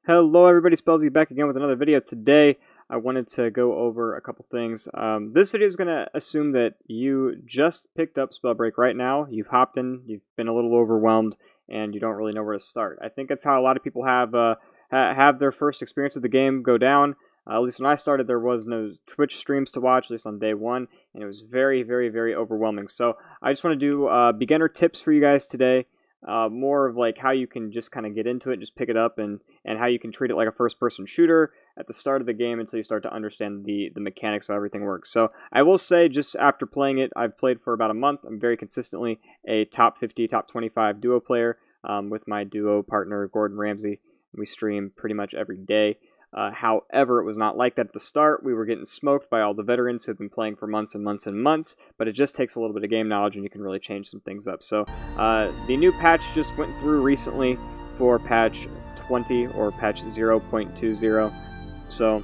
Hello everybody, Spellsey back again with another video. Today I wanted to go over a couple things. This video is going to assume that you just picked up Spellbreak right now. You've hopped in, you've been a little overwhelmed, and you don't really know where to start. I think that's how a lot of people have their first experience with the game go down. At least when I started, there was no Twitch streams to watch, at least on day one, and it was very, very, very overwhelming. So I just want to do beginner tips for you guys today. More of like how you can just kind of get into it, just pick it up, and how you can treat it like a first-person shooter at the start of the game until you start to understand the mechanics of how everything works. So I will say, just after playing it, I've played for about a month. I'm very consistently a top 50, top 25 duo player with my duo partner, Gordon Ramsay. We stream pretty much every day. However, it was not like that at the start. We were getting smoked by all the veterans who have been playing for months and months and months, but it just takes a little bit of game knowledge and you can really change some things up. So the new patch just went through recently for patch 20 or patch 0.20. So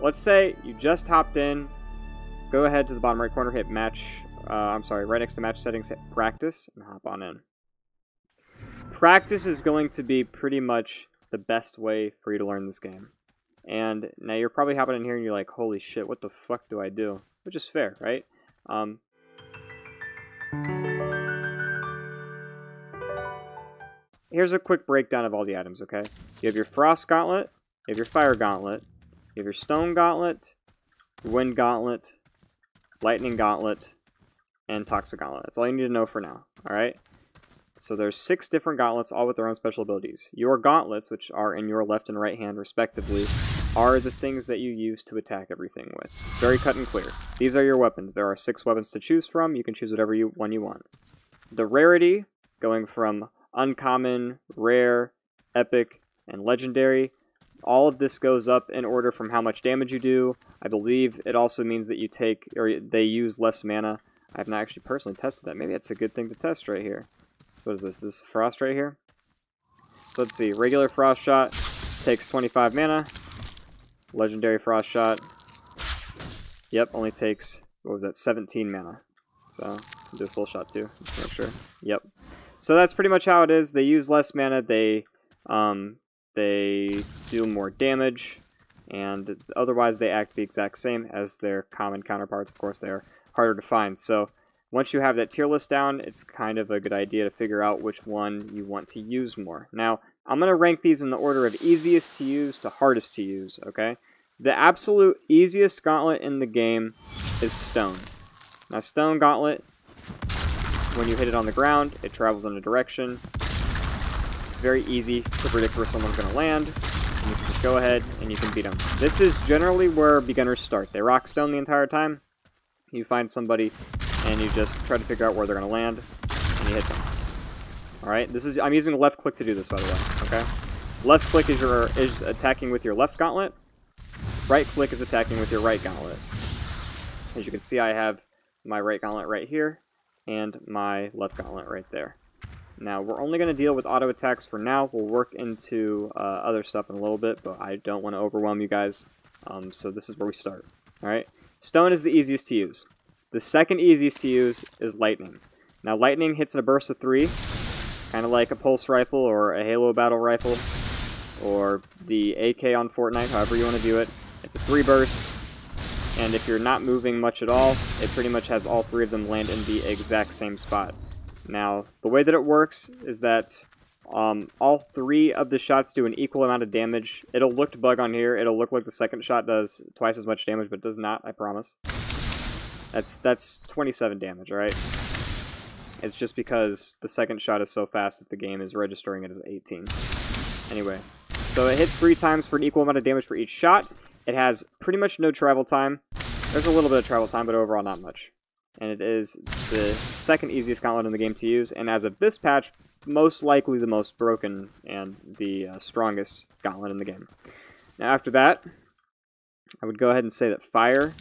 let's say you just hopped in, go ahead to the bottom right corner, hit match, right next to match settings, hit practice, and hop on in. Practice is going to be pretty much the best way for you to learn this game. And now you're probably hopping in here and you're like, holy shit, what the fuck do I do? Which is fair, right? Here's a quick breakdown of all the items, okay? You have your Frost Gauntlet, you have your Fire Gauntlet, you have your Stone Gauntlet, Wind Gauntlet, Lightning Gauntlet, and Toxic Gauntlet. That's all you need to know for now, alright? So there's 6 different gauntlets, all with their own special abilities. Your gauntlets, which are in your left and right hand respectively, are the things that you use to attack everything with. It's very cut and clear. These are your weapons. There are 6 weapons to choose from. You can choose whatever one you want. The rarity, going from uncommon, rare, epic, and legendary, all of this goes up in order from how much damage you do. I believe it also means that you take, or they use less mana. I have not actually personally tested that. Maybe that's a good thing to test right here. So what is this? This is Frost right here? So let's see. Regular Frost Shot takes 25 mana. Legendary Frost Shot, yep, only takes, what was that, 17 mana. So, I'll do a full shot too, just to make sure. Yep. So that's pretty much how it is. They use less mana, they do more damage, and otherwise they act the exact same as their common counterparts. Of course, they are harder to find. So, once you have that tier list down, it's kind of a good idea to figure out which one you want to use more. Now, I'm going to rank these in the order of easiest to use to hardest to use, okay? The absolute easiest gauntlet in the game is Stone. Now, Stone Gauntlet, when you hit it on the ground, it travels in a direction. It's very easy to predict where someone's going to land, and you can just go ahead and you can beat them. This is generally where beginners start. They rock Stone the entire time. You find somebody and you just try to figure out where they're going to land, and you hit them. Alright, I'm using left click to do this, by the way, okay? Left click is attacking with your left gauntlet. Right click is attacking with your right gauntlet. As you can see, I have my right gauntlet right here, and my left gauntlet right there. Now, we're only going to deal with auto attacks for now. We'll work into other stuff in a little bit, but I don't want to overwhelm you guys, so this is where we start. Alright? Stone is the easiest to use. The second easiest to use is Lightning. Now, Lightning hits in a burst of 3, kind of like a Pulse Rifle or a Halo Battle Rifle, or the AK on Fortnite, however you want to view it. It's a 3 burst, and if you're not moving much at all, it pretty much has all 3 of them land in the exact same spot. Now, the way that it works is that all 3 of the shots do an equal amount of damage. It'll look to bug on here. It'll look like the second shot does twice as much damage, but it does not, I promise. That's 27 damage, alright? It's just because the second shot is so fast that the game is registering it as 18. Anyway, so it hits 3 times for an equal amount of damage for each shot. It has pretty much no travel time. There's a little bit of travel time, but overall not much. And it is the second easiest gauntlet in the game to use, and as of this patch, most likely the most broken and the strongest gauntlet in the game. Now after that, I would go ahead and say that Fire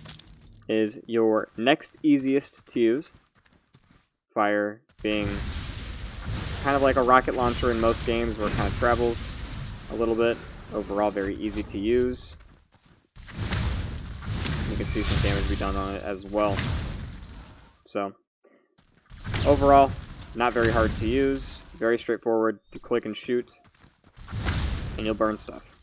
is your next easiest to use. Fire being kind of like a rocket launcher in most games where it kind of travels a little bit. Overall, very easy to use. You can see some damage be done on it as well. So, overall, Not very hard to use, very straightforward. You click and shoot, and you'll burn stuff.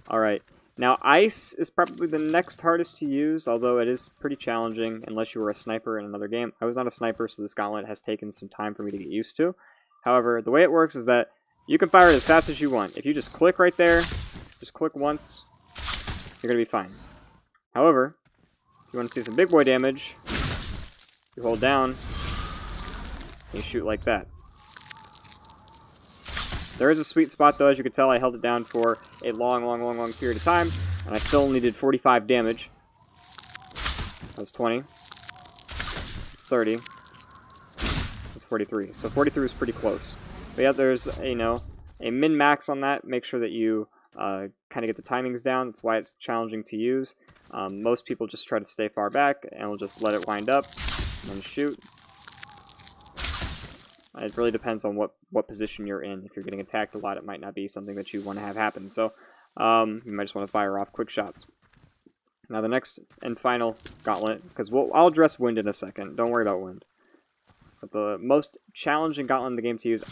Alright, now ice is probably the next hardest to use, although it is pretty challenging unless you were a sniper in another game. I was not a sniper, so this gauntlet has taken some time for me to get used to. However, the way it works is that you can fire it as fast as you want. If you just click right there, just click once, you're going to be fine. However, if you want to see some big boy damage, you hold down, and you shoot like that. There is a sweet spot, though. As you can tell, I held it down for a long period of time, and I still only did 45 damage. That was 20. It's 30. It's 43. So 43 is pretty close. But yeah, there's, you know, a min-max on that. Make sure that you kind of get the timings down. That's why it's challenging to use. Most people just try to stay far back, and will just let it wind up, and then shoot. It really depends on what position you're in. If you're getting attacked a lot, it might not be something that you want to have happen. So you might just want to fire off quick shots. Now the next and final gauntlet, because I'll address wind in a second. Don't worry about wind. But the most challenging gauntlet in the game to use,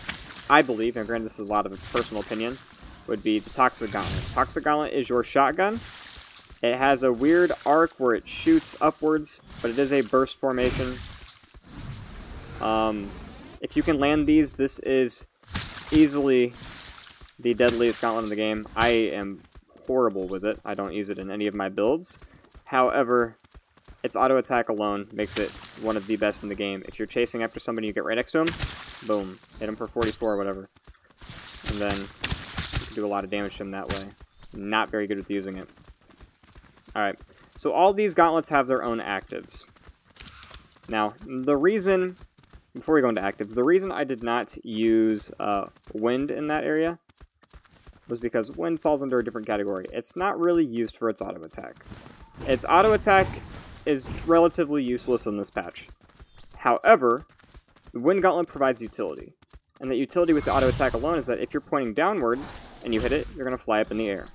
I believe, and granted this is a lot of personal opinion, would be the Toxic Gauntlet. Toxic Gauntlet is your shotgun. It has a weird arc where it shoots upwards, but it is a burst formation. If you can land these, this is easily the deadliest gauntlet in the game. I am horrible with it. I don't use it in any of my builds. However, its auto attack alone makes it one of the best in the game. If you're chasing after somebody, you get right next to him, boom, hit him for 44 or whatever. And then you can do a lot of damage to him that way. Not very good with using it. Alright, so all these gauntlets have their own actives. Now, the reason... Before we go into actives, the reason I did not use wind in that area was because wind falls under a different category. It's not really used for its auto attack. Its auto attack is relatively useless in this patch. However, the wind gauntlet provides utility. And that utility with the auto attack alone is that if you're pointing downwards and you hit it, you're going to fly up in the air.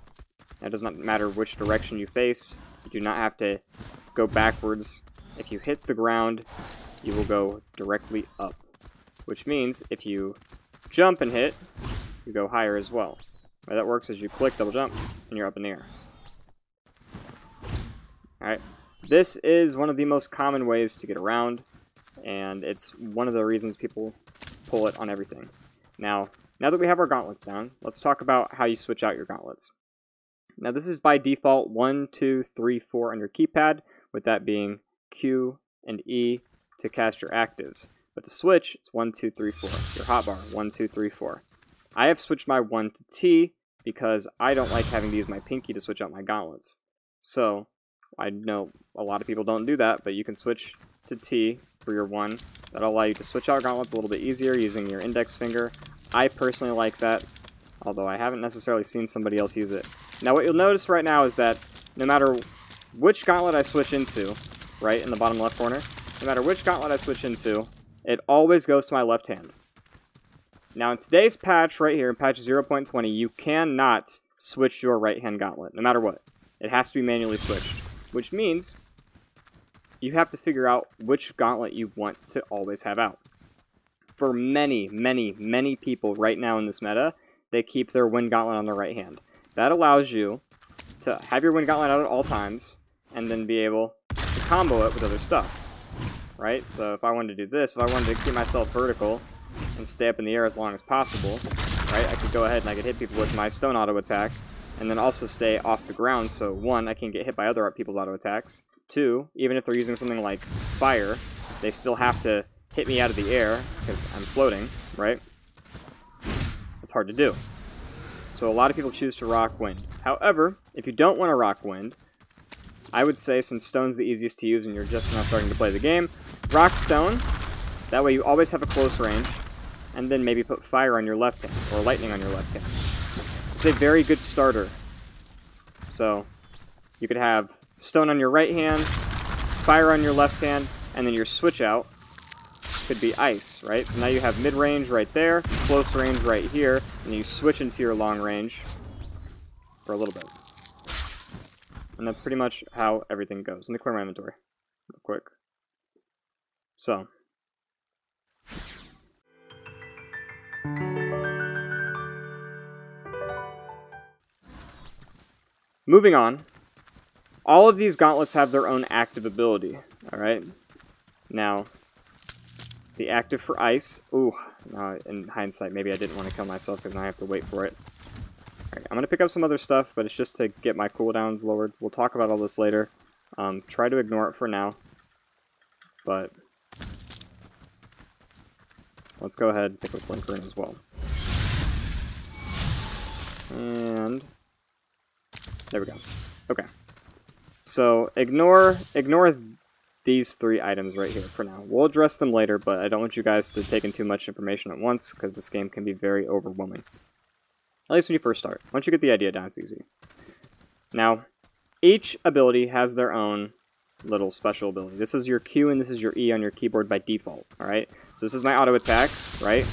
Now, it does not matter which direction you face. You do not have to go backwards. If you hit the ground, you will go directly up, which means if you jump and hit, you go higher as well. The way that works is you click, double jump, and you're up in the air. Alright, this is one of the most common ways to get around, and it's one of the reasons people pull it on everything. Now that we have our gauntlets down, let's talk about how you switch out your gauntlets. Now this is by default 1, 2, 3, 4 on your keypad, with that being Q and E to cast your actives. But to switch, it's 1, 2, 3, 4. Your hotbar, 1, 2, 3, 4. I have switched my 1 to T because I don't like having to use my pinky to switch out my gauntlets. So, I know a lot of people don't do that, but you can switch to T for your 1. That'll allow you to switch out gauntlets a little bit easier using your index finger. I personally like that, although I haven't necessarily seen somebody else use it. Now what you'll notice right now is that no matter which gauntlet I switch into, right in the bottom left corner, no matter which gauntlet I switch into, it always goes to my left hand. Now in today's patch right here, in patch 0.20, you cannot switch your right hand gauntlet, no matter what. It has to be manually switched, which means you have to figure out which gauntlet you want to always have out. For many people right now in this meta, they keep their wind gauntlet on their right hand. That allows you to have your wind gauntlet out at all times, and then be able to combo it with other stuff. Right? So if I wanted to do this, if I wanted to keep myself vertical and stay up in the air as long as possible, right, I could go ahead and I could hit people with my stone auto attack, and then also stay off the ground, so 1, I can get hit by other people's auto attacks. 2, even if they're using something like fire, they still have to hit me out of the air, because I'm floating, right? It's hard to do. So a lot of people choose to rock wind. However, if you don't want to rock wind, I would say, since stone's the easiest to use and you're just now starting to play the game, rock stone. That way you always have a close range, and then maybe put fire on your left hand, or lightning on your left hand. It's a very good starter. So, you could have stone on your right hand, fire on your left hand, and then your switch out could be ice, right? So now you have mid-range right there, close range right here, and you switch into your long range for a little bit. And that's pretty much how everything goes. Let me clear my inventory real quick. So, moving on. All of these gauntlets have their own active ability. Alright? Now, the active for ice. Ooh, in hindsight, maybe I didn't want to kill myself because now I have to wait for it. Alright, I'm going to pick up some other stuff, but it's just to get my cooldowns lowered. We'll talk about all this later. Try to ignore it for now. But let's go ahead and pick up Blink Rune as well. And there we go. Okay. So ignore these 3 items right here for now. We'll address them later, but I don't want you guys to take in too much information at once because this game can be very overwhelming. At least when you first start. Once you get the idea down, it's easy. Now, each ability has their own little special ability. This is your Q and this is your E on your keyboard by default, alright? So this is my auto attack, right?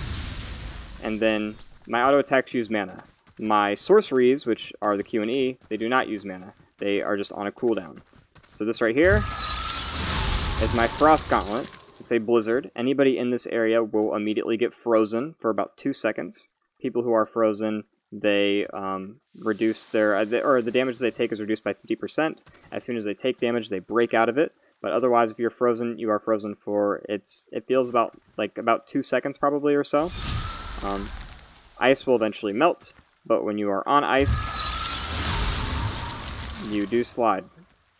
And then my auto attacks use mana. My sorceries, which are the Q and E, they do not use mana. They are just on a cooldown. So this right here is my Frost Gauntlet. It's a blizzard. Anybody in this area will immediately get frozen for about 2 seconds. People who are frozen, they reduce their, or the damage they take is reduced by 50%. As soon as they take damage, they break out of it. But otherwise, if you're frozen, you are frozen for, it feels about 2 seconds probably or so. Ice will eventually melt, but when you are on ice, you do slide.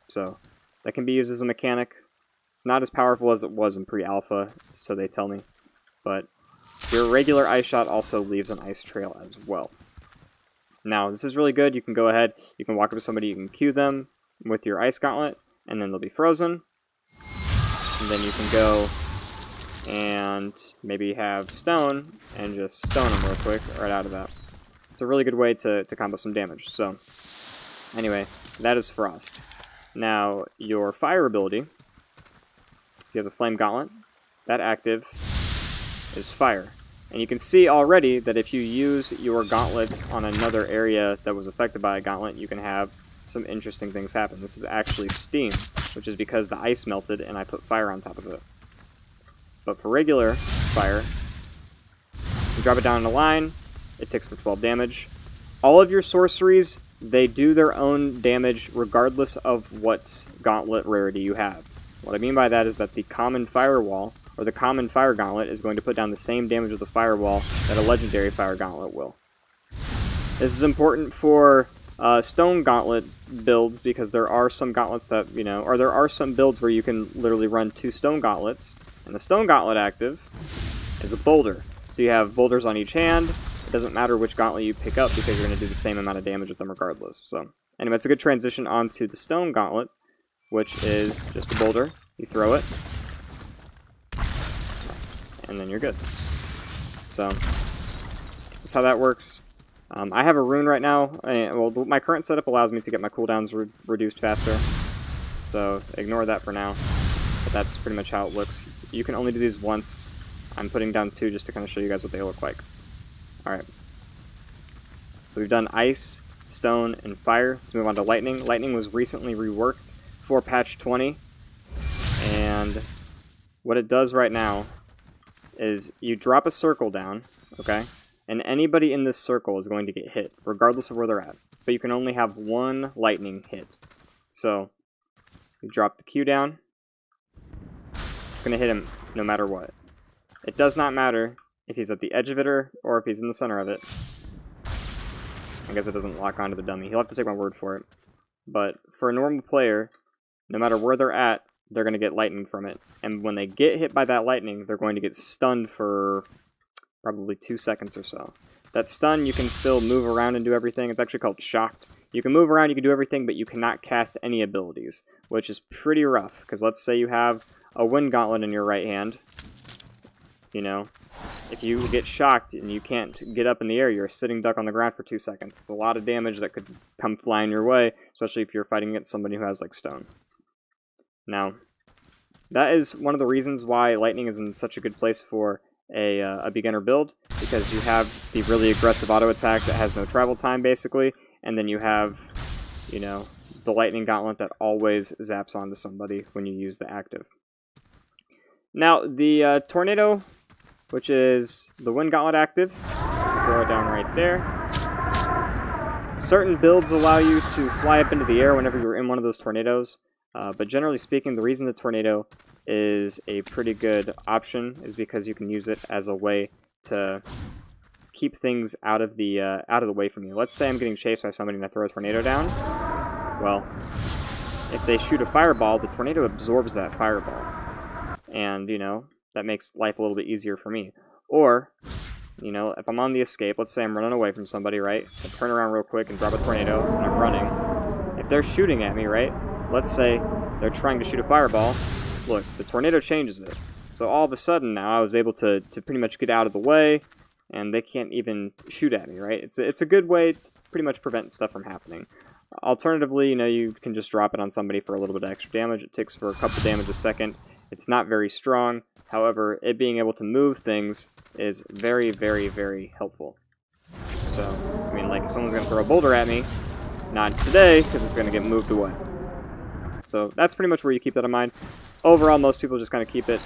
So that can be used as a mechanic. It's not as powerful as it was in pre-alpha, so they tell me. But your regular ice shot also leaves an ice trail as well. Now, this is really good. You can go ahead, you can walk up to somebody, you can Q them with your ice gauntlet, and then they'll be frozen. And then you can go and maybe have stone, and just stone them real quick right out of that. It's a really good way to combo some damage. So, anyway, that is Frost. Now, your fire ability, if you have a Flame Gauntlet, that active is fire. And you can see already that if you use your gauntlets on another area that was affected by a gauntlet, you can have some interesting things happen. This is actually steam, which is because the ice melted and I put fire on top of it. But for regular fire, you drop it down in a line, it ticks for 12 damage. All of your sorceries, they do their own damage regardless of what gauntlet rarity you have. What I mean by that is that the common firewall, or the common fire gauntlet, is going to put down the same damage with the firewall that a legendary fire gauntlet will. This is important for stone gauntlet builds because there are some gauntlets that, or there are some builds where you can literally run 2 stone gauntlets, and the stone gauntlet active is a boulder. So you have boulders on each hand. It doesn't matter which gauntlet you pick up because you're going to do the same amount of damage with them regardless. So anyway, it's a good transition onto the stone gauntlet, which is just a boulder. You throw it, and then you're good. So that's how that works. I have a rune right now. Well, my current setup allows me to get my cooldowns reduced faster, so ignore that for now. But that's pretty much how it looks. You can only do these once. I'm putting down 2 just to kind of show you guys what they look like. Alright. So we've done ice, stone, and fire. Let's move on to lightning. Lightning was recently reworked for patch 20. And what it does right now is you drop a circle down, okay? And anybody in this circle is going to get hit, regardless of where they're at. But you can only have 1 lightning hit. So, you drop the Q down. It's going to hit him no matter what. It does not matter if he's at the edge of it or if he's in the center of it. I guess it doesn't lock onto the dummy. You'll have to take my word for it. But for a normal player, no matter where they're at, they're going to get lightning from it. And when they get hit by that lightning, they're going to get stunned for probably 2 seconds or so. That stun, you can still move around and do everything. It's actually called shocked. You can move around, you can do everything, but you cannot cast any abilities, which is pretty rough. Because let's say you have a wind gauntlet in your right hand. If you get shocked and you can't get up in the air, you're a sitting duck on the ground for 2 seconds. It's a lot of damage that could come flying your way, especially if you're fighting against somebody who has, like, stone. Now, that is one of the reasons why lightning is in such a good place for a beginner build, because you have the really aggressive auto attack that has no travel time, basically, and then you have, the lightning gauntlet that always zaps onto somebody when you use the active. Now, the tornado, which is the wind gauntlet active, throw it down right there. Certain builds allow you to fly up into the air whenever you're in one of those tornadoes, but generally speaking, the reason the tornado is a pretty good option is because you can use it as a way to keep things out of the way from you. Let's say I'm getting chased by somebody and I throw a tornado down. Well, if they shoot a fireball, the tornado absorbs that fireball, and you know that makes life a little bit easier for me. Or, you know, if I'm on the escape, let's say I'm running away from somebody, right? I turn around real quick and drop a tornado, and I'm running. If they're shooting at me, right? Let's say they're trying to shoot a fireball. Look, the tornado changes it. So all of a sudden now I was able to pretty much get out of the way, and they can't even shoot at me, right? It's a good way to pretty much prevent stuff from happening. Alternatively, you know, you can just drop it on somebody for a little bit of extra damage. It ticks for a couple damage a second. It's not very strong. However, it being able to move things is very, very, very helpful. So, I mean, like, if someone's going to throw a boulder at me, not today, because it's going to get moved away. So, that's pretty much where you keep that in mind. Overall, most people just kind of keep it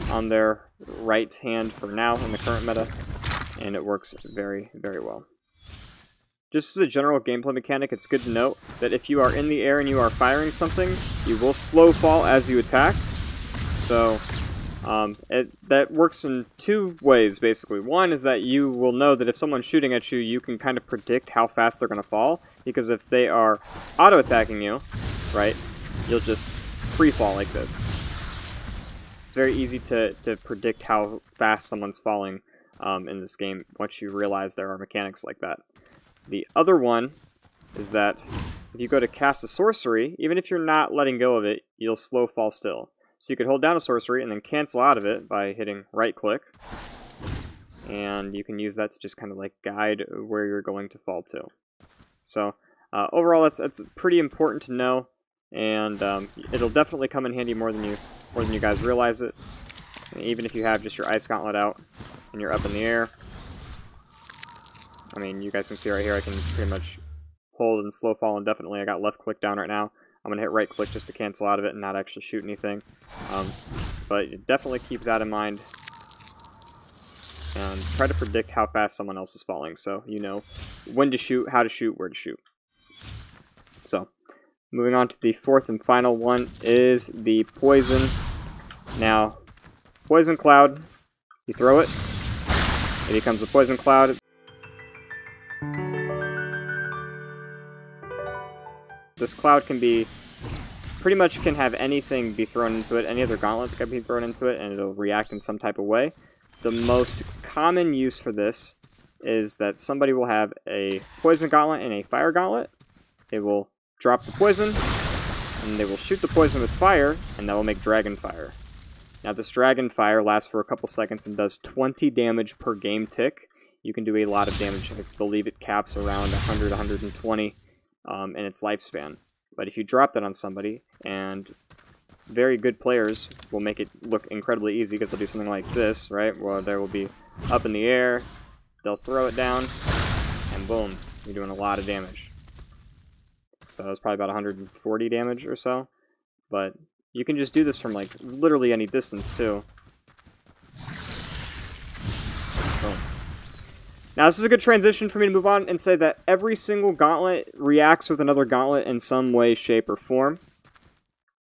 on their right hand for now in the current meta, and it works very, very well. Just as a general gameplay mechanic, it's good to note that if you are in the air and you are firing something, you will slow fall as you attack. So, that works in two ways, basically. One is that you will know that if someone's shooting at you, you can kind of predict how fast they're going to fall, because if they are auto-attacking you, right, you'll just free fall like this. It's very easy to predict how fast someone's falling in this game once you realize there are mechanics like that. The other one is that if you go to cast a sorcery, even if you're not letting go of it, you'll slow fall still. So you could hold down a sorcery and then cancel out of it by hitting right click. And you can use that to just kind of like guide where you're going to fall to. So overall, that's pretty important to know, and it'll definitely come in handy more than you guys realize it. And even if you have just your ice gauntlet out and you're up in the air. I mean, you guys can see right here, I can pretty much hold and slow fall indefinitely. I got left click down right now. I'm going to hit right click just to cancel out of it and not actually shoot anything. But definitely keep that in mind. And try to predict how fast someone else is falling, so you know when to shoot, how to shoot, where to shoot. So, moving on to the fourth and final one is the poison. Now, poison cloud, you throw it, it becomes a poison cloud. This cloud can be, pretty much can have anything be thrown into it, any other gauntlet that can be thrown into it, and it'll react in some type of way. The most common use for this is that somebody will have a poison gauntlet and a fire gauntlet. They will drop the poison, and they will shoot the poison with fire, and that will make dragon fire. Now this dragon fire lasts for a couple seconds and does 20 damage per game tick. You can do a lot of damage. I believe it caps around 100, 120 in its lifespan. But if you drop that on somebody, and very good players will make it look incredibly easy, because they'll do something like this, right? Where there will be up in the air, they'll throw it down, and boom, you're doing a lot of damage. So that was probably about 140 damage or so. But you can just do this from like literally any distance too. Boom. Now this is a good transition for me to move on and say that every single gauntlet reacts with another gauntlet in some way, shape, or form.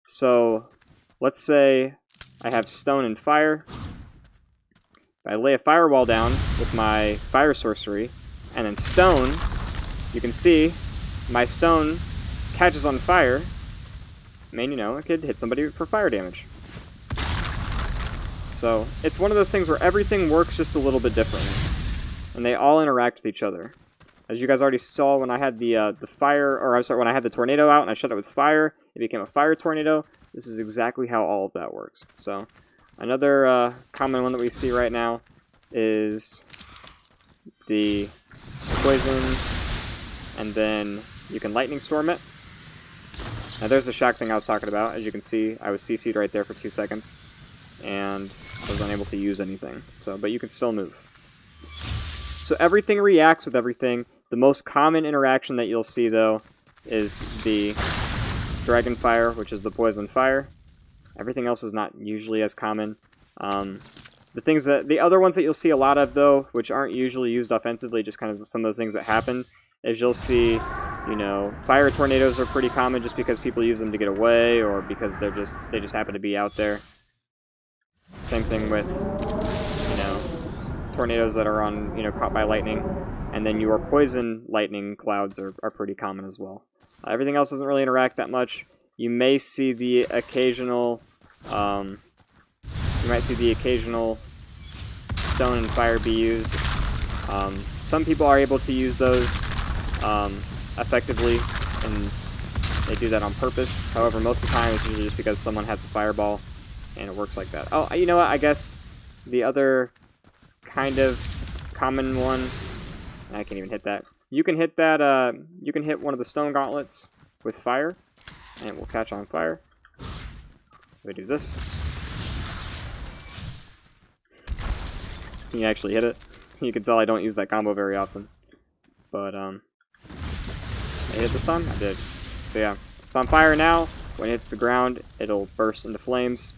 So let's say I have stone and fire. If I lay a firewall down with my fire sorcery, and then stone, you can see my stone catches on fire. I mean, you know, it could hit somebody for fire damage. So it's one of those things where everything works just a little bit differently, and they all interact with each other. As you guys already saw, when I had the fire, or I'm sorry, when I had the tornado out and I shut it with fire, it became a fire tornado. This is exactly how all of that works. So another common one that we see right now is the poison, and then you can lightning storm it. Now there's the shock thing I was talking about. As you can see, I was CC'd right there for 2 seconds, and I was unable to use anything. So, but you can still move. So everything reacts with everything. The most common interaction that you'll see, though, is the dragon fire, which is the poison fire. Everything else is not usually as common. The other ones that you'll see a lot of, though, which aren't usually used offensively, just kind of some of those things that happen, is you'll see, you know, fire tornadoes are pretty common just because people use them to get away or because they just happen to be out there. Same thing with, you know, tornadoes that are on, you know, caught by lightning. And then your poison lightning clouds are pretty common as well. Everything else doesn't really interact that much. You may see the occasional, stone and fire be used. Some people are able to use those effectively, and they do that on purpose. However, most of the time it's usually just because someone has a fireball, and it works like that. Oh, you know what? I guess the other kind of common one, I can't even hit that. You can hit that. You can hit one of the stone gauntlets with fire, and it will catch on fire. So we do this. You actually hit it. You can tell I don't use that combo very often. But, I hit this time? I did. So yeah, it's on fire now. When it hits the ground, it'll burst into flames.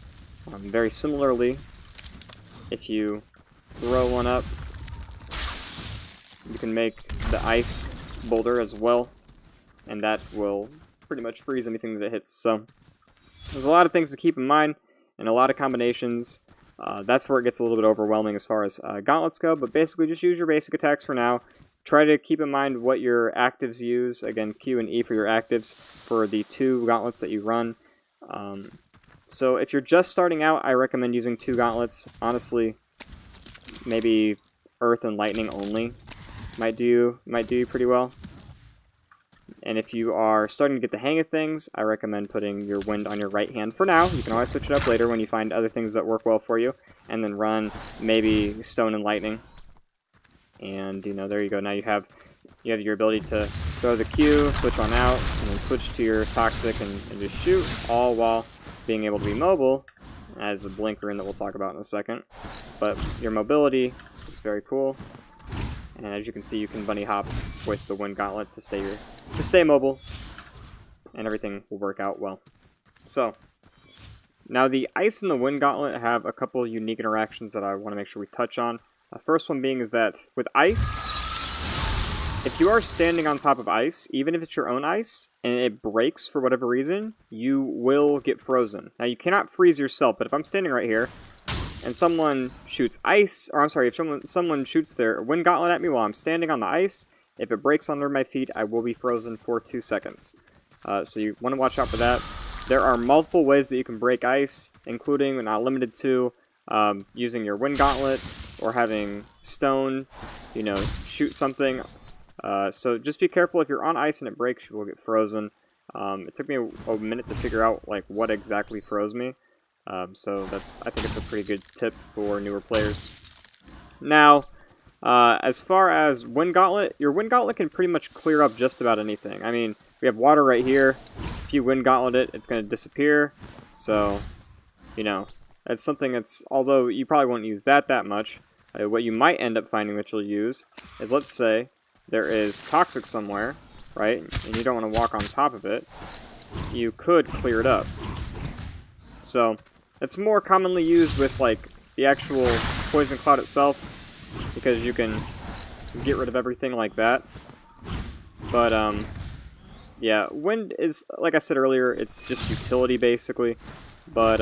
Very similarly, if you throw one up, you can make the ice boulder as well. And that will pretty much freeze anything that it hits. So, there's a lot of things to keep in mind, and a lot of combinations. That's where it gets a little bit overwhelming as far as gauntlets go, but basically just use your basic attacks for now. Try to keep in mind what your actives use. Again, Q and E for your actives for the 2 gauntlets that you run. So if you're just starting out, I recommend using 2 gauntlets. Honestly, maybe Earth and Lightning only might do you pretty well. And if you are starting to get the hang of things, I recommend putting your wind on your right hand for now. You can always switch it up later when you find other things that work well for you. And then run maybe stone and lightning. And, you know, there you go. Now you have your ability to throw the Q, switch on out, and then switch to your toxic and just shoot, all while being able to be mobile, as a blink rune that we'll talk about in a second. But your mobility is very cool. And as you can see, you can bunny hop with the wind gauntlet to stay mobile, and everything will work out well. So, now the ice and the wind gauntlet have a couple unique interactions that I want to make sure we touch on. The first one being is that with ice, if you are standing on top of ice, even if it's your own ice, and it breaks for whatever reason, you will get frozen. Now, you cannot freeze yourself, but if I'm standing right here, and someone shoots ice, or I'm sorry, if someone shoots their wind gauntlet at me while I'm standing on the ice, if it breaks under my feet, I will be frozen for 2 seconds. So you want to watch out for that. There are multiple ways that you can break ice, including, but not limited to, using your wind gauntlet, or having stone, you know, shoot something. So just be careful. If you're on ice and it breaks, you will get frozen. It took me a minute to figure out like what exactly froze me. So I think it's a pretty good tip for newer players. Now, as far as wind gauntlet, your wind gauntlet can pretty much clear up just about anything. I mean, we have water right here. If you wind gauntlet it, it's going to disappear. So, you know, that's something that's, although you probably won't use that much, what you might end up finding that you'll use is, let's say, there is toxic somewhere, right, and you don't want to walk on top of it, you could clear it up. So, it's more commonly used with, like, the actual poison cloud itself, because you can get rid of everything like that. But, yeah, wind is, like I said earlier, it's just utility, basically. But,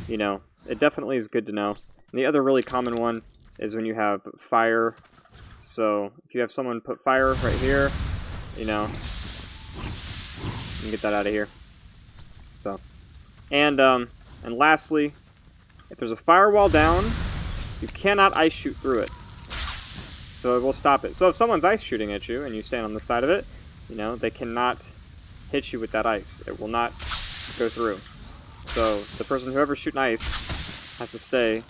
you know, it definitely is good to know. And the other really common one is when you have fire. So, if you have someone put fire right here, you know, you can get that out of here. So, and lastly, if there's a firewall down, you cannot ice shoot through it. So it will stop it. So if someone's ice shooting at you and you stand on the side of it, you know, they cannot hit you with that ice. It will not go through. So the person, whoever's shooting ice, has to stay,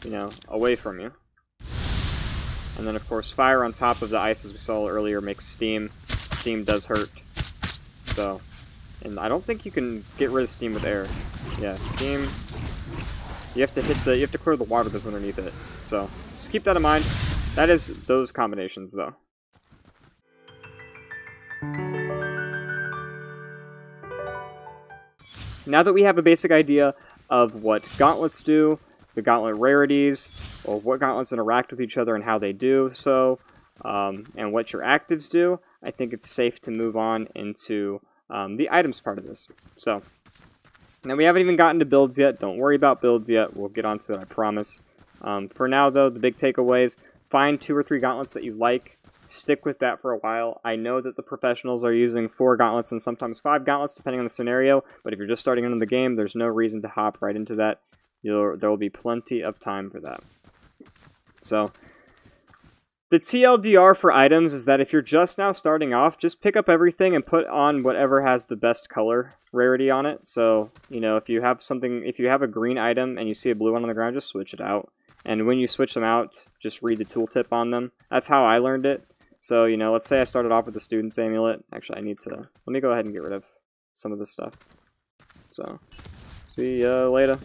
you know, away from you. And then, of course, fire on top of the ice, as we saw earlier, makes steam. Steam does hurt. So, and I don't think you can get rid of steam with air. Yeah, steam. You have to clear the water that's underneath it. So, just keep that in mind. That is those combinations, though. Now that we have a basic idea of what gauntlets do, the gauntlet rarities, or what gauntlets interact with each other and how they do so, and what your actives do, I think it's safe to move on into the items part of this. So, now we haven't even gotten to builds yet. Don't worry about builds yet. We'll get onto it, I promise. For now, though, the big takeaways, find 2 or 3 gauntlets that you like. Stick with that for a while. I know that the professionals are using 4 gauntlets and sometimes 5 gauntlets, depending on the scenario, but if you're just starting into the game, there's no reason to hop right into that. There will be plenty of time for that. So, the TLDR for items is that if you're just now starting off, just pick up everything and put on whatever has the best color rarity on it. So, you know, if you have a green item and you see a blue one on the ground, just switch it out. And when you switch them out, just read the tooltip on them. That's how I learned it. So, you know, let's say I started off with the Student's Amulet. Actually, let me go ahead and get rid of some of this stuff. So, see ya later.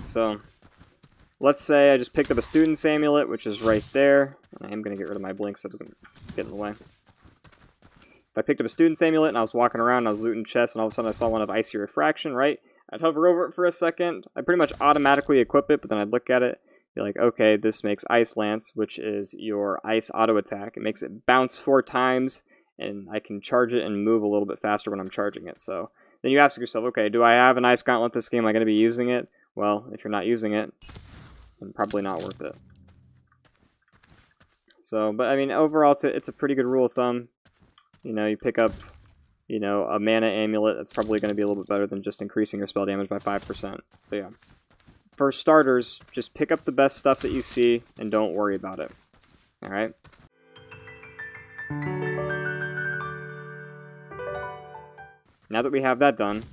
So, let's say I just picked up a Student's Amulet, which is right there. I am going to get rid of my blink so it doesn't get in the way. If I picked up a Student's Amulet and I was walking around and I was looting chests and all of a sudden I saw one of Icy Refraction, right? I'd hover over it for a second. I'd pretty much automatically equip it, but then I'd look at it. Be like, okay, this makes Ice Lance, which is your ice auto attack. It makes it bounce 4 times, and I can charge it and move a little bit faster when I'm charging it. So then you ask yourself, okay, do I have an Ice Gauntlet this game? Am I going to be using it? Well, if you're not using it, then probably not worth it. So, but I mean, overall, it's a pretty good rule of thumb. You know, you pick up, you know, a mana amulet. That's probably going to be a little bit better than just increasing your spell damage by 5%. So yeah. For starters, just pick up the best stuff that you see and don't worry about it. Alright? Now that we have that done,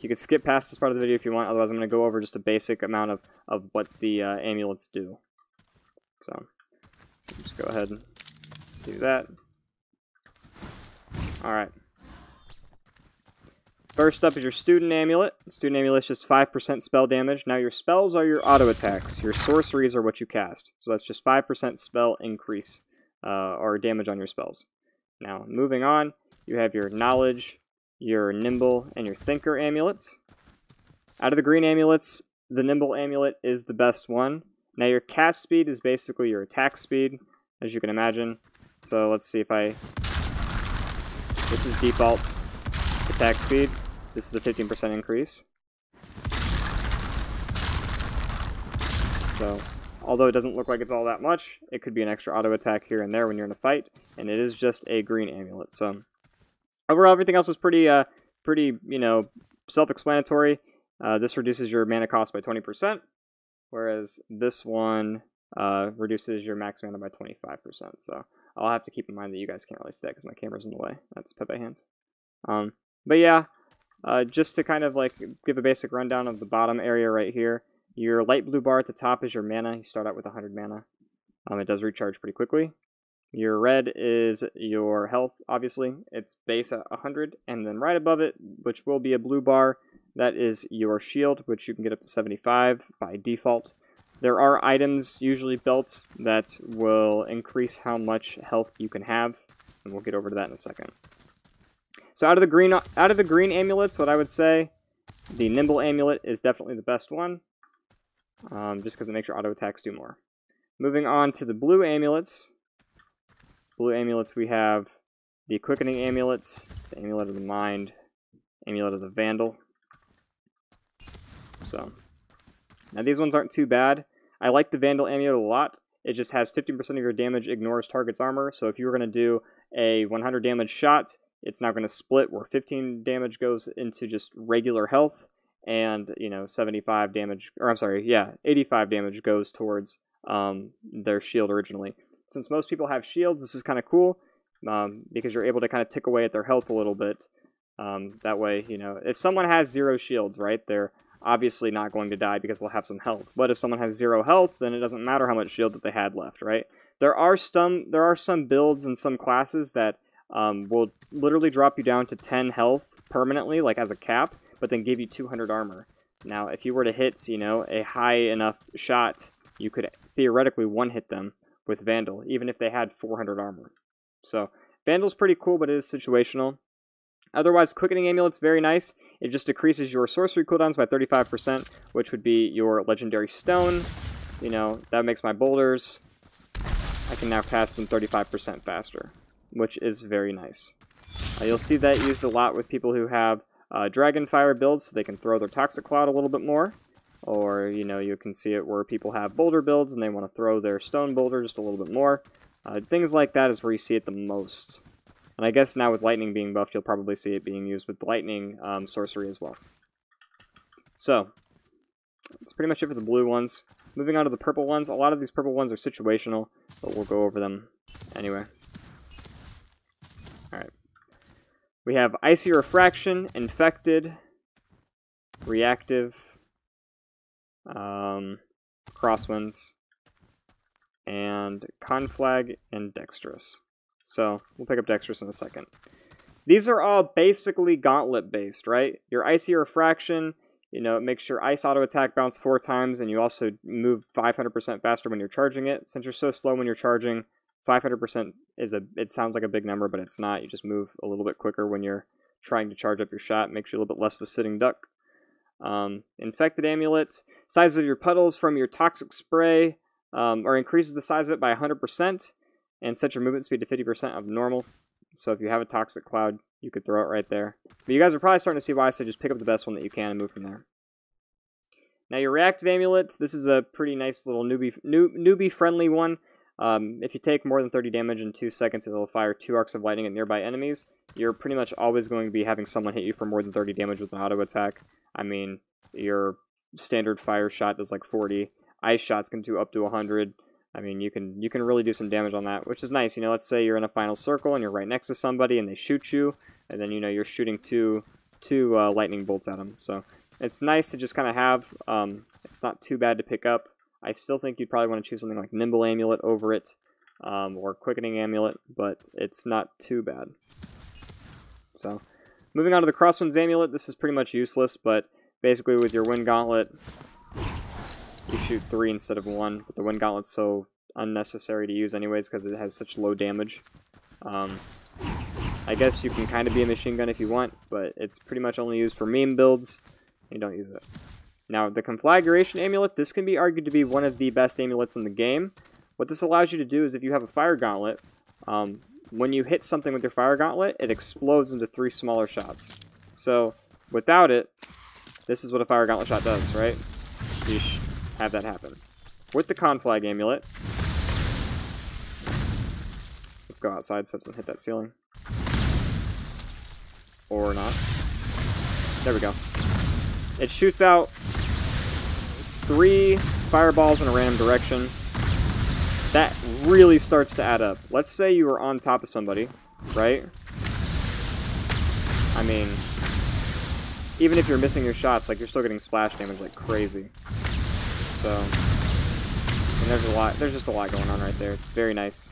you can skip past this part of the video if you want, otherwise I'm going to go over just a basic amount of what the amulets do. So, just go ahead and do that. Alright. First up is your Student Amulet. Student Amulet is just 5% spell damage. Now your spells are your auto attacks. Your sorceries are what you cast. So that's just 5% spell increase or damage on your spells. Now moving on, you have your Knowledge, your Nimble, and your Thinker amulets. Out of the green amulets, the Nimble amulet is the best one. Now your cast speed is basically your attack speed, as you can imagine. So let's see if this is default attack speed. This is a 15% increase. So, although it doesn't look like it's all that much, it could be an extra auto attack here and there when you're in a fight, and it is just a green amulet. So, overall, everything else is pretty, you know, self-explanatory. This reduces your mana cost by 20%, whereas this one reduces your max mana by 25%. So, I'll have to keep in mind that you guys can't really see that because my camera's in the way. That's Pepe hands. But yeah, just to kind of like give a basic rundown of the bottom area right here, your light blue bar at the top is your mana. You start out with 100 mana. It does recharge pretty quickly. Your red is your health, obviously. It's base at 100, and then right above it, which will be a blue bar, that is your shield, which you can get up to 75 by default. There are items, usually belts, that will increase how much health you can have, and we'll get over to that in a second. So out of the green amulets, what I would say, the Nimble amulet is definitely the best one, just because it makes your auto attacks do more. Moving on to the blue amulets. Blue amulets, we have the Quickening amulets, the Amulet of the Mind, Amulet of the Vandal. So, now these ones aren't too bad. I like the Vandal amulet a lot. It just has 15% of your damage ignores target's armor, so if you were going to do a 100 damage shot, it's now going to split where 15 damage goes into just regular health, and, you know, 75 damage, or I'm sorry, yeah, 85 damage goes towards their shield originally. Since most people have shields, this is kind of cool, because you're able to kind of tick away at their health a little bit. That way, you know, if someone has 0 shields, right, they're obviously not going to die because they'll have some health. But if someone has 0 health, then it doesn't matter how much shield that they had left, right? There are some builds and some classes that will literally drop you down to 10 health permanently, like as a cap, but then give you 200 armor. Now, if you were to hit, you know, a high enough shot, you could theoretically one-hit them with Vandal, even if they had 400 armor. So, Vandal's pretty cool, but it is situational. Otherwise, Quickening Amulet's very nice. It just decreases your sorcery cooldowns by 35%, which would be your Legendary Stone. You know, that makes my boulders I can now cast them 35% faster, which is very nice. You'll see that used a lot with people who have Dragonfire builds, so they can throw their Toxic Cloud a little bit more. Or, you know, you can see it where people have Boulder builds and they want to throw their Stone Boulder just a little bit more. Things like that is where you see it the most. And I guess now with Lightning being buffed, you'll probably see it being used with Lightning Sorcery as well. So, that's pretty much it for the blue ones. Moving on to the purple ones. A lot of these purple ones are situational, but we'll go over them anyway. Alright. We have Icy Refraction, Infected, Reactive, Crosswinds, and Conflag and Dexterous. So, we'll pick up Dexterous in a second. These are all basically Gauntlet based, right? Your Icy Refraction, you know, it makes your Ice auto attack bounce 4 times, and you also move 500% faster when you're charging it. Since you're so slow when you're charging, 500% is it sounds like a big number, but it's not. You just move a little bit quicker when you're trying to charge up your shot. Makes you a little bit less of a sitting duck. Infected Amulet. Size of your puddles from your Toxic Spray, or increases the size of it by 100%, and set your movement speed to 50% of normal. So if you have a Toxic Cloud, you could throw it right there. But you guys are probably starting to see why I say just pick up the best one that you can and move from there. Now your Reactive Amulet, this is a pretty nice little newbie-friendly one. If you take more than 30 damage in 2 seconds, it'll fire 2 arcs of lightning at nearby enemies. You're pretty much always going to be having someone hit you for more than 30 damage with an auto attack. I mean, your standard fire shot does like 40. Ice shots can do up to 100. I mean, you can really do some damage on that, which is nice. You know, let's say you're in a final circle and you're right next to somebody and they shoot you, and then, you know, you're shooting two lightning bolts at them. So it's nice to just kind of have. It's not too bad to pick up. I still think you'd probably want to choose something like Nimble Amulet over it, or Quickening Amulet, but it's not too bad. So, moving on to the Crosswinds Amulet, this is pretty much useless, but basically with your Wind Gauntlet, you shoot 3 instead of 1, but the Wind Gauntlet's so unnecessary to use anyways because it has such low damage. I guess you can kind of be a machine gun if you want, but it's pretty much only used for meme builds. You don't use it. Now, the Conflagration Amulet, this can be argued to be one of the best amulets in the game. What this allows you to do is if you have a Fire Gauntlet, when you hit something with your Fire Gauntlet, it explodes into 3 smaller shots. So, without it, this is what a Fire Gauntlet shot does, right? You have that happen. With the Conflag Amulet, let's go outside so it doesn't hit that ceiling. Or not. There we go. It shoots out 3 fireballs in a random direction. That really starts to add up. Let's say you were on top of somebody, right? I mean, even if you're missing your shots, like, you're still getting splash damage like crazy. So, and there's just a lot going on right there. It's very nice.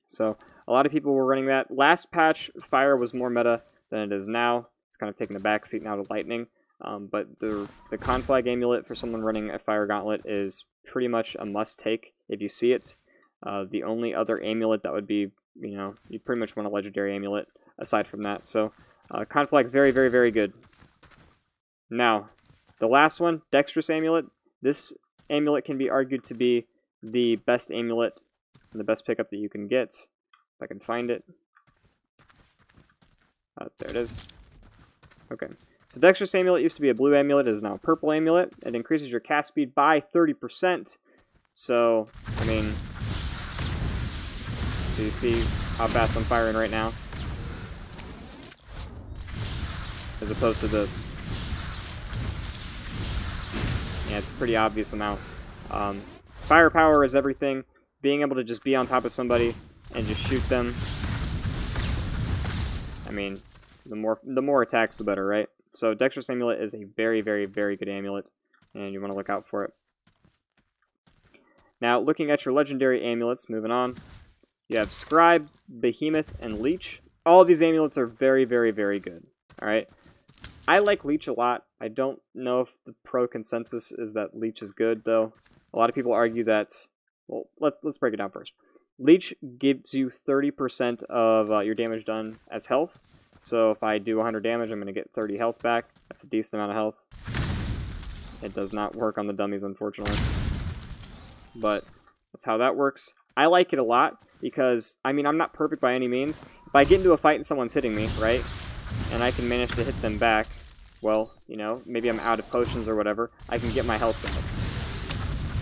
So, a lot of people were running that. Last patch, fire was more meta than it is now. It's kind of taking a backseat now to lightning. But the Conflag Amulet for someone running a Fire Gauntlet is pretty much a must-take if you see it. The only other amulet that would be, you know, you'd pretty much want a Legendary Amulet aside from that. So, Conflag's very, very, very good. Now, the last one, Dexterous Amulet. This amulet can be argued to be the best amulet and the best pickup that you can get. If I can find it. There it is. Okay. So Dexterous Amulet used to be a blue amulet. It is now a purple amulet. It increases your cast speed by 30%. So, I mean, so you see how fast I'm firing right now. As opposed to this. Yeah, it's a pretty obvious amount. Firepower is everything. Being able to just be on top of somebody and just shoot them. I mean, the more attacks, the better, right? So Dexterous Amulet is a very, very, very good amulet, and you want to look out for it. Now, looking at your legendary amulets, moving on, you have Scribe, Behemoth, and Leech. All of these amulets are very, very, very good. All right. I like Leech a lot. I don't know if the pro consensus is that Leech is good, though. A lot of people argue that... Well, let's break it down first. Leech gives you 30% of your damage done as health. So if I do 100 damage, I'm going to get 30 health back. That's a decent amount of health. It does not work on the dummies, unfortunately. But that's how that works. I like it a lot because, I mean, I'm not perfect by any means. If I get into a fight and someone's hitting me, right, and I can manage to hit them back, well, you know, maybe I'm out of potions or whatever, I can get my health back.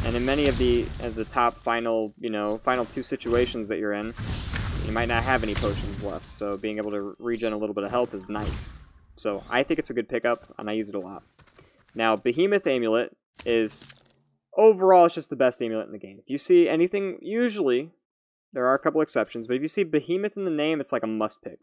And in many of the top final, you know, final 2 situations that you're in, you might not have any potions left, so being able to regen a little bit of health is nice. So I think it's a good pickup, and I use it a lot. Now, Behemoth Amulet is, overall, it's just the best amulet in the game. If you see anything, usually, there are a couple exceptions, but if you see Behemoth in the name, it's like a must-pick.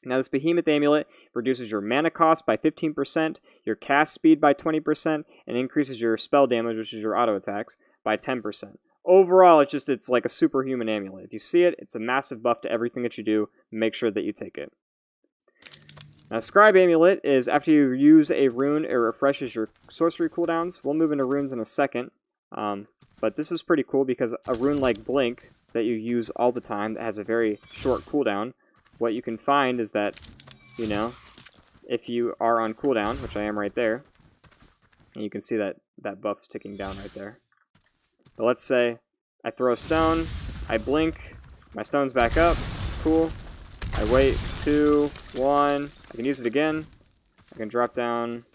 Now, this Behemoth Amulet reduces your mana cost by 15%, your cast speed by 20%, and increases your spell damage, which is your auto attacks, by 10%. Overall, it's like a superhuman amulet. If you see it, it's a massive buff to everything that you do. Make sure that you take it. Now, Scribe Amulet is after you use a rune, it refreshes your sorcery cooldowns. We'll move into runes in a second, but this is pretty cool because a rune like Blink that you use all the time that has a very short cooldown, what you can find is that, you know, if you are on cooldown, which I am right there, and you can see that buff's ticking down right there. But let's say I throw a stone, I blink, my stone's back up, cool. I wait, 2, 1, I can use it again. I can drop down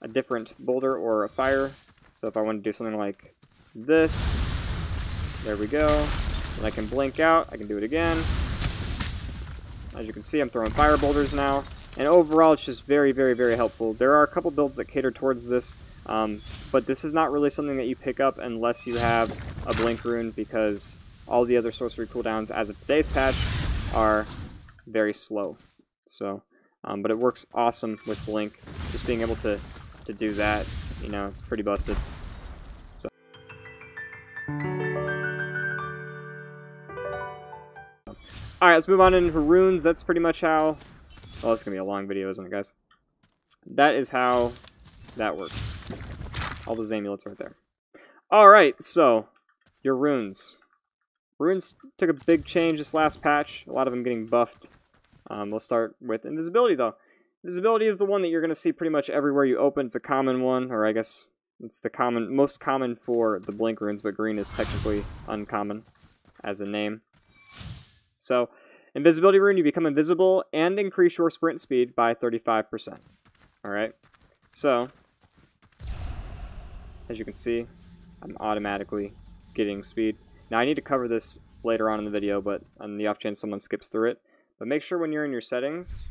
a different boulder or a fire. So if I want to do something like this, there we go. And I can blink out, I can do it again. As you can see, I'm throwing fire boulders now. And overall, it's just very, very, very helpful. There are a couple builds that cater towards this, but this is not really something that you pick up unless you have a blink rune, because all the other sorcery cooldowns as of today's patch are very slow. So, but it works awesome with blink. Just being able to do that, you know, it's pretty busted. So. Alright, let's move on into runes. That's pretty much how... Well, it's going to be a long video, isn't it, guys? That is how that works. All those amulets right there. Alright, so, your runes. Runes took a big change this last patch. A lot of them getting buffed. We'll start with invisibility, though. Invisibility is the one that you're going to see pretty much everywhere you open. It's a common one, or I guess it's the most common for the blink runes, but green is technically uncommon as a name. So, invisibility rune, you become invisible and increase your sprint speed by 35%. Alright, so, as you can see, I'm automatically getting speed. Now, I need to cover this later on in the video, but on the off chance someone skips through it. But make sure when you're in your settings,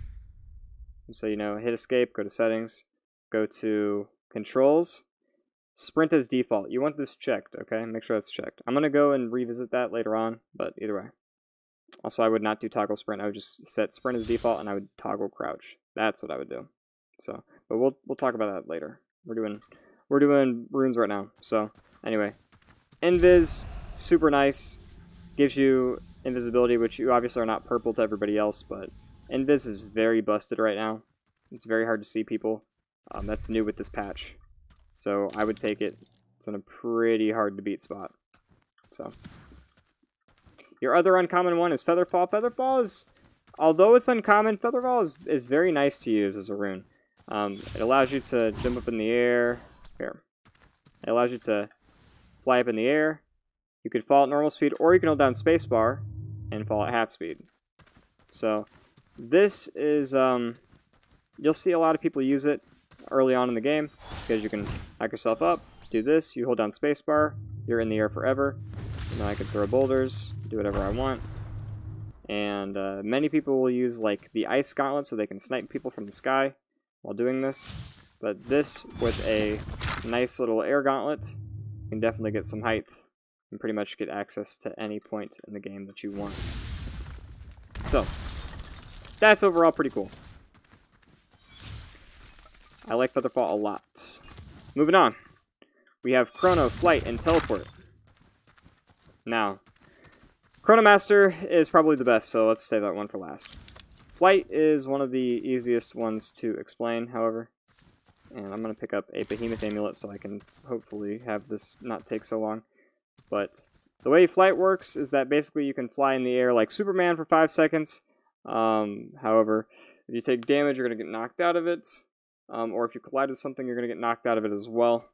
so, you know, hit escape, go to settings, go to controls, sprint as default. You want this checked, okay? Make sure that's checked. I'm going to go and revisit that later on, but either way. Also, I would not do toggle sprint. I would just set sprint as default, and I would toggle crouch. That's what I would do. So, but we'll talk about that later. We're doing runes right now. So, anyway, invis, super nice. Gives you invisibility, which you obviously are not purple to everybody else, but invis is very busted right now. It's very hard to see people. That's new with this patch. So, I would take it. It's in a pretty hard to beat spot. So. Your other uncommon one is Featherfall. Featherfall is, although it's uncommon, Featherfall is very nice to use as a rune. It allows you to jump up in the air. Here. It allows you to fly up in the air. You could fall at normal speed, or you can hold down spacebar and fall at half speed. So, this is, you'll see a lot of people use it early on in the game, because you can hack yourself up, do this, you hold down spacebar, you're in the air forever. Now I can throw boulders, do whatever I want. And many people will use like the ice gauntlet so they can snipe people from the sky while doing this. But this, with a nice little air gauntlet, you can definitely get some height and pretty much get access to any point in the game that you want. So, that's overall pretty cool. I like Featherfall a lot. Moving on. We have Chrono, Flight, and Teleport. Now, Chronomaster is probably the best, so let's save that one for last. Flight is one of the easiest ones to explain, however. And I'm going to pick up a Behemoth Amulet so I can hopefully have this not take so long. But the way Flight works is that basically you can fly in the air like Superman for 5 seconds. However, if you take damage, you're going to get knocked out of it. Or if you collide with something, you're going to get knocked out of it as well.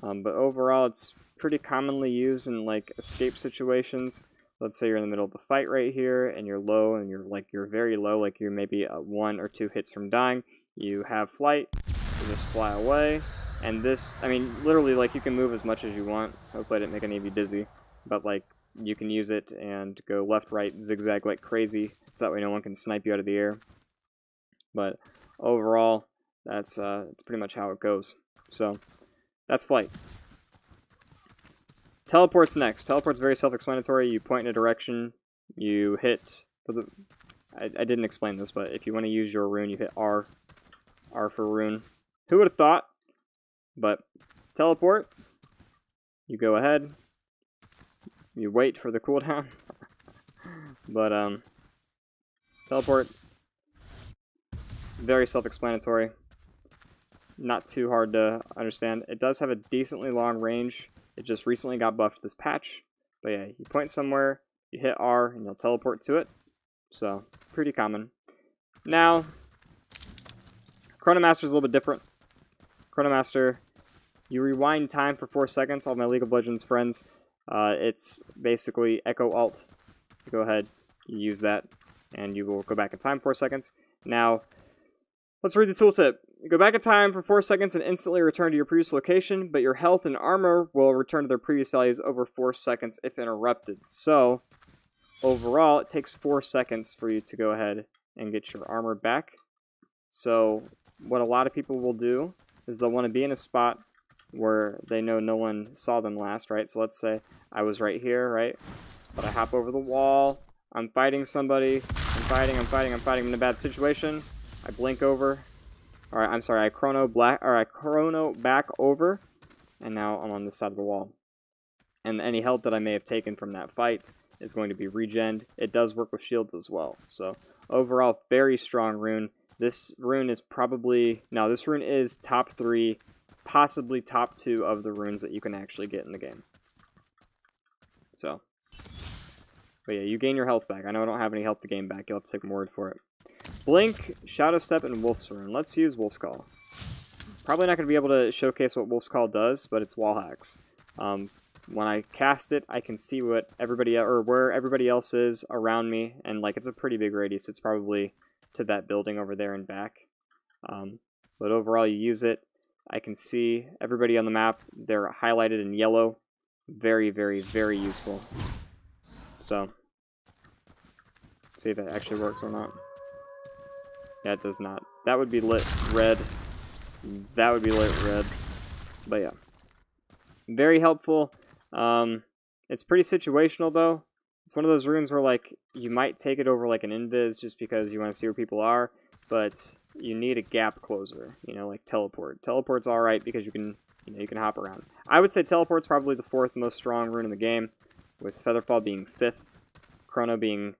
But overall, it's pretty commonly used in like escape situations. Let's say you're in the middle of a fight right here, and you're low, and you're very low, like you're maybe 1 or 2 hits from dying. You have flight, you just fly away, and this, I mean, literally, like, you can move as much as you want. Hopefully I didn't make any of you dizzy, but like, you can use it and go left, right, zigzag like crazy, so that way no one can snipe you out of the air. But overall, that's pretty much how it goes. So that's flight. Teleport's next. Teleport's very self-explanatory. You point in a direction, you hit... I didn't explain this, but if you want to use your rune, you hit R. R for rune. Who would have thought? But teleport, you go ahead, you wait for the cooldown. But teleport, very self-explanatory. Not too hard to understand. It does have a decently long range. It just recently got buffed this patch. But yeah, you point somewhere, you hit R, and you'll teleport to it. So, pretty common. Now, Chronomaster is a little bit different. Chronomaster, you rewind time for 4 seconds. All my League of Legends friends, it's basically Echo Alt. You go ahead, you use that, and you will go back in time 4 seconds. Now, let's read the tooltip. You go back in time for 4 seconds and instantly return to your previous location, but your health and armor will return to their previous values over 4 seconds if interrupted. So, overall, it takes 4 seconds for you to go ahead and get your armor back. So, what a lot of people will do is they'll want to be in a spot where they know no one saw them last, right? So let's say I was right here, right? But I hop over the wall, I'm fighting somebody, I'm in a bad situation, I blink over, alright, I'm sorry, I chrono back over, and now I'm on this side of the wall. And any health that I may have taken from that fight is going to be regened. It does work with shields as well. So overall, very strong rune. This rune is probably, no, this rune is top 3, possibly top 2 of the runes that you can actually get in the game. So, but yeah, you gain your health back. I know I don't have any health to gain back. You'll have to take my word for it. Blink, Shadow Step, and Wolf's Rune. Let's use Wolf's Call. Probably not going to be able to showcase what Wolf's Call does, but it's wall hacks. When I cast it, I can see what everybody, or where everybody else is around me, and like it's a pretty big radius. It's probably to that building over there and back. But overall, you use it. I can see everybody on the map. They're highlighted in yellow. Very, very, very useful. So, see if it actually works or not. Yeah, it does not. That would be lit red. That would be lit red. But yeah. Very helpful. It's pretty situational, though. It's one of those runes where, like, you might take it over, like, an invis just because you want to see where people are, but you need a gap closer, you know, like teleport. Teleport's alright because you can hop around. I would say teleport's probably the 4th most strong rune in the game, with Featherfall being 5th, Chrono being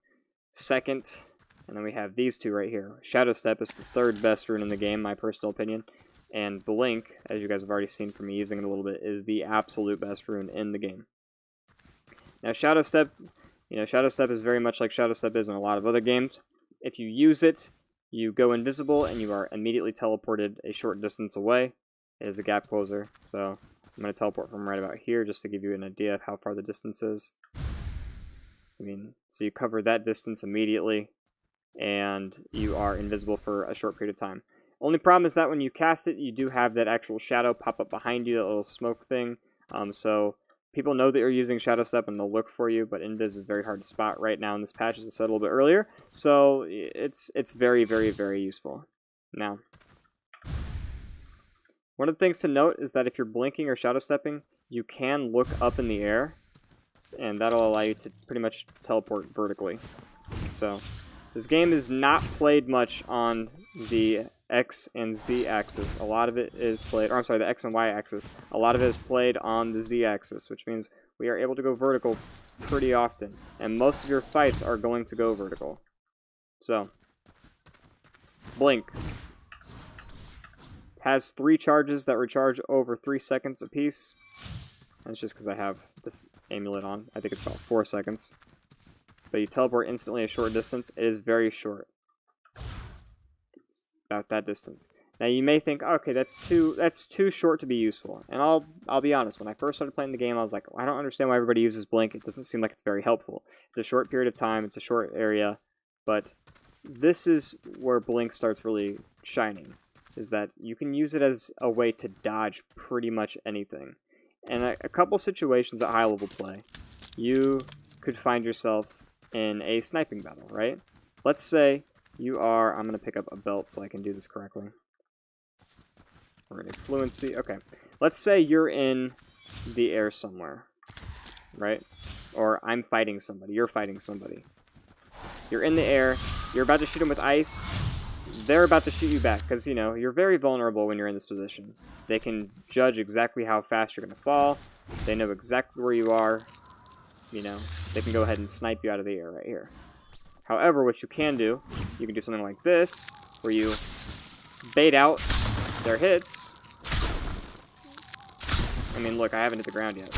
2nd, and then we have these two right here. Shadow Step is the 3rd best rune in the game, my personal opinion, and Blink, as you guys have already seen from me using it a little bit, is the absolute best rune in the game. Now, Shadow Step, Shadow Step is very much like Shadow Step is in a lot of other games. If you use it, you go invisible and you are immediately teleported a short distance away. It is a gap closer, so I'm going to teleport from right about here just to give you an idea of how far the distance is. So you cover that distance immediately, and you are invisible for a short period of time. Only problem is that when you cast it, you do have that actual shadow pop up behind you, that little smoke thing. So people know that you're using Shadow Step and they'll look for you, but invis is very hard to spot right now in this patch, as I said a little bit earlier. So it's very, very, very useful. Now, one of the things to note is that if you're blinking or Shadow Stepping, you can look up in the air, and that'll allow you to pretty much teleport vertically. So this game is not played much on the X and Z axis. A lot of it is played, or I'm sorry, the X and Y axis. A lot of it is played on the Z axis, which means we are able to go vertical pretty often, and most of your fights are going to go vertical. So, Blink has 3 charges that recharge over 3 seconds apiece. And it's just because I have this amulet on. I think it's about 4 seconds. But you teleport instantly a short distance. It is very short. It's about that distance. Now you may think, okay, that's too short to be useful. And I'll be honest, when I first started playing the game, I was like, I don't understand why everybody uses blink. It doesn't seem like it's very helpful. It's a short period of time, it's a short area, but this is where blink starts really shining, is that you can use it as a way to dodge pretty much anything. And a couple situations at high level play, you could find yourself in a sniping battle, right? Let's say you are, I'm going to pick up a belt so I can do this correctly. We're going to fluency, okay. Let's say you're in the air somewhere, right? Or I'm fighting somebody, you're fighting somebody. You're in the air, you're about to shoot them with ice, they're about to shoot you back, because, you know, you're very vulnerable when you're in this position. They can judge exactly how fast you're going to fall, they know exactly where you are, you know, they can go ahead and snipe you out of the air right here. However, what you can do something like this, where you bait out their hits. I mean, look, I haven't hit the ground yet.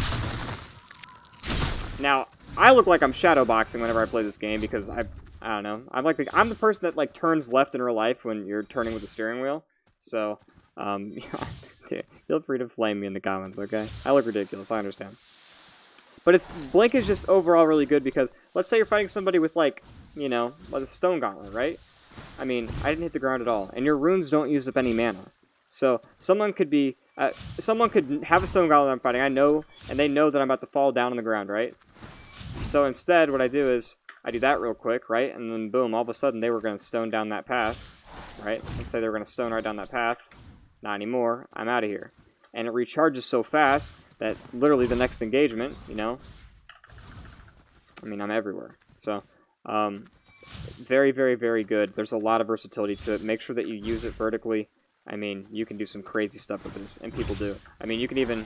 Now, I look like I'm shadowboxing whenever I play this game because I don't know. I'm the person that like turns left in real life when you're turning with the steering wheel. So, feel free to flame me in the comments, okay? I look ridiculous, I understand. But blink is just overall really good because let's say you're fighting somebody with like, you know, like a stone gauntlet, right? I mean, I didn't hit the ground at all, and your runes don't use up any mana. So someone could have a stone gauntlet I'm fighting, I know, and they know that I'm about to fall down on the ground, right? So instead, what I do is I do that real quick, right? And then boom, all of a sudden they were going to stone down that path, right? Let's say they were going to stone right down that path. Not anymore. I'm out of here. And it recharges so fast that literally the next engagement, you know, I mean, I'm everywhere. So, very, very, very good. There's a lot of versatility to it. Make sure that you use it vertically. I mean, you can do some crazy stuff with this, and people do. I mean, you can even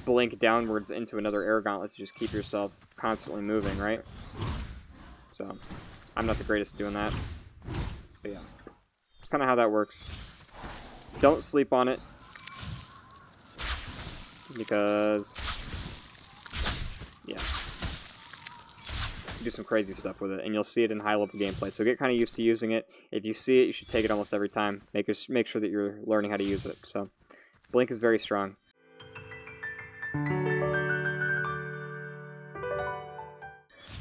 blink downwards into another air gauntlet to just keep yourself constantly moving, right? So, I'm not the greatest at doing that. But yeah, that's kind of how that works. Don't sleep on it, because, yeah, you do some crazy stuff with it, and you'll see it in high-level gameplay. So get kind of used to using it. If you see it, you should take it almost every time. Make sure that you're learning how to use it. So, blink is very strong.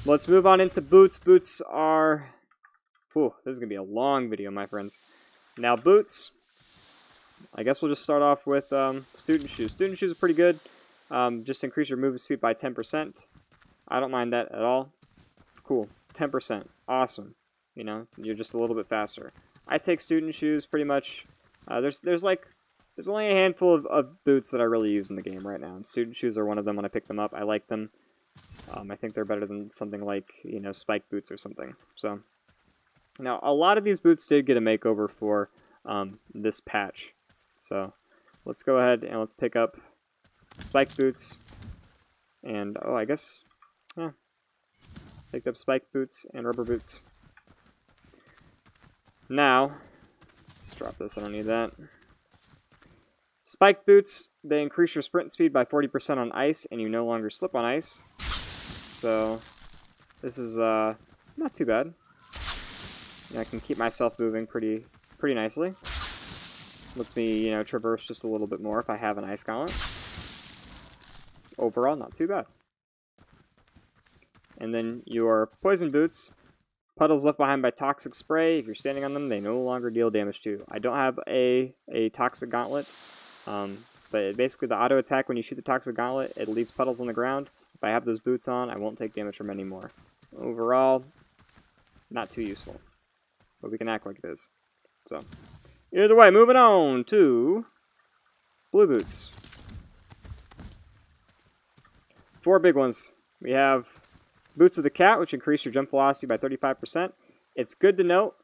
Let's move on into boots. Boots are... Whew, this is going to be a long video, my friends. Now, boots... I guess we'll just start off with student shoes. Student shoes are pretty good. Just increase your movement speed by 10%. I don't mind that at all. Cool. 10%. Awesome. You know, you're just a little bit faster. I take student shoes pretty much. There's only a handful of boots that I really use in the game right now. And student shoes are one of them. When I pick them up, I like them. I think they're better than something like, you know, spike boots or something. So, now, a lot of these boots did get a makeover for this patch. So, let's go ahead and let's pick up spike boots. And, oh, I guess, yeah. Picked up spike boots and rubber boots. Now, let's drop this, I don't need that. Spike boots, they increase your sprint speed by 40% on ice, and you no longer slip on ice. So, this is not too bad. And I can keep myself moving pretty nicely. Lets me, you know, traverse just a little bit more if I have an ice gauntlet. Overall, not too bad. And then your poison boots, puddles left behind by toxic spray. If you're standing on them, they no longer deal damage to you. I don't have a toxic gauntlet, but basically the auto attack when you shoot the toxic gauntlet, it leaves puddles on the ground. If I have those boots on, I won't take damage from anymore. Overall, not too useful, but we can act like it is. So, either way, moving on to blue boots. 4 big ones. We have Boots of the Cat, which increase your jump velocity by 35%. It's good to note,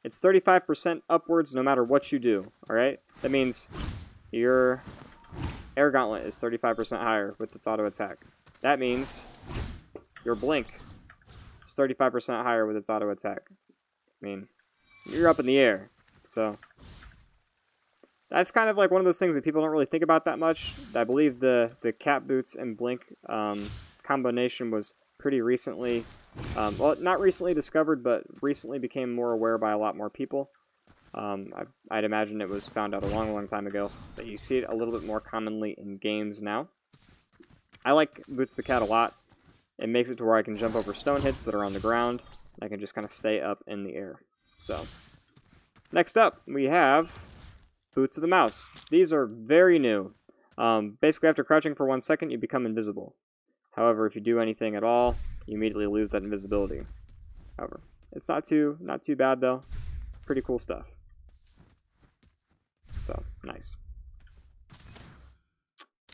it's 35% upwards no matter what you do, alright? That means your air gauntlet is 35% higher with its auto attack. That means your blink is 35% higher with its auto attack. I mean, you're up in the air. So, that's kind of like one of those things that people don't really think about that much. I believe the cat boots and blink combination was pretty recently, well, not recently discovered, but recently became more aware by a lot more people. I'd imagine it was found out a long time ago, but you see it a little bit more commonly in games now. I like Boots the Cat a lot. It makes it to where I can jump over stone hits that are on the ground, and I can just kind of stay up in the air. So, next up, we have Boots of the Mouse. These are very new. Basically, after crouching for 1 second, you become invisible. However, if you do anything at all, you immediately lose that invisibility. However, it's not too bad though. Pretty cool stuff. So, nice.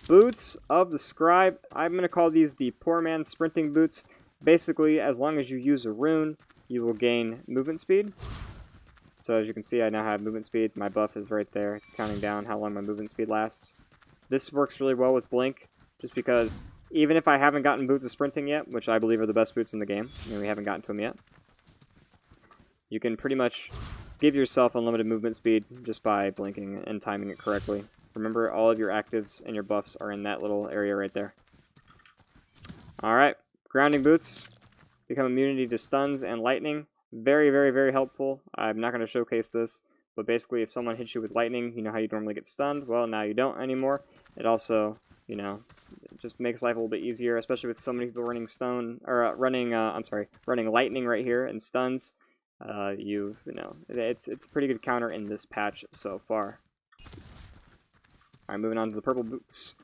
Boots of the Scribe. I'm going to call these the Poor Man's Sprinting Boots. Basically, as long as you use a rune, you will gain movement speed. So as you can see, I now have movement speed. My buff is right there. It's counting down how long my movement speed lasts. This works really well with Blink, just because even if I haven't gotten Boots of Sprinting yet, which I believe are the best boots in the game, and we haven't gotten to them yet, you can pretty much give yourself unlimited movement speed just by blinking and timing it correctly. Remember, all of your actives and your buffs are in that little area right there. Alright, Grounding Boots. Become immunity to stuns and lightning. Very, very, very helpful. I'm not going to showcase this, but basically if someone hits you with lightning, you know how you normally get stunned? Well, now you don't anymore. It also, you know, it just makes life a little bit easier, especially with so many people running running lightning right here and stuns. You know, it's a pretty good counter in this patch so far. Alright, moving on to the purple boots.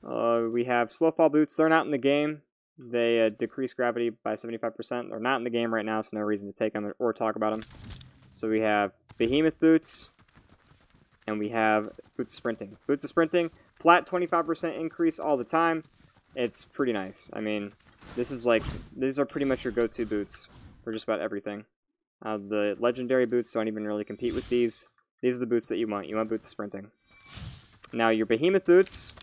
We have slow fall boots. They're not in the game. They decrease gravity by 75%. They're not in the game right now, so no reason to take them or talk about them. So we have Behemoth boots, and we have Boots of Sprinting. Boots of Sprinting, flat 25% increase all the time. It's pretty nice. I mean, these are pretty much your go-to boots for just about everything. The legendary boots don't even really compete with these. These are the boots that you want. You want Boots of Sprinting. Now, your Behemoth boots,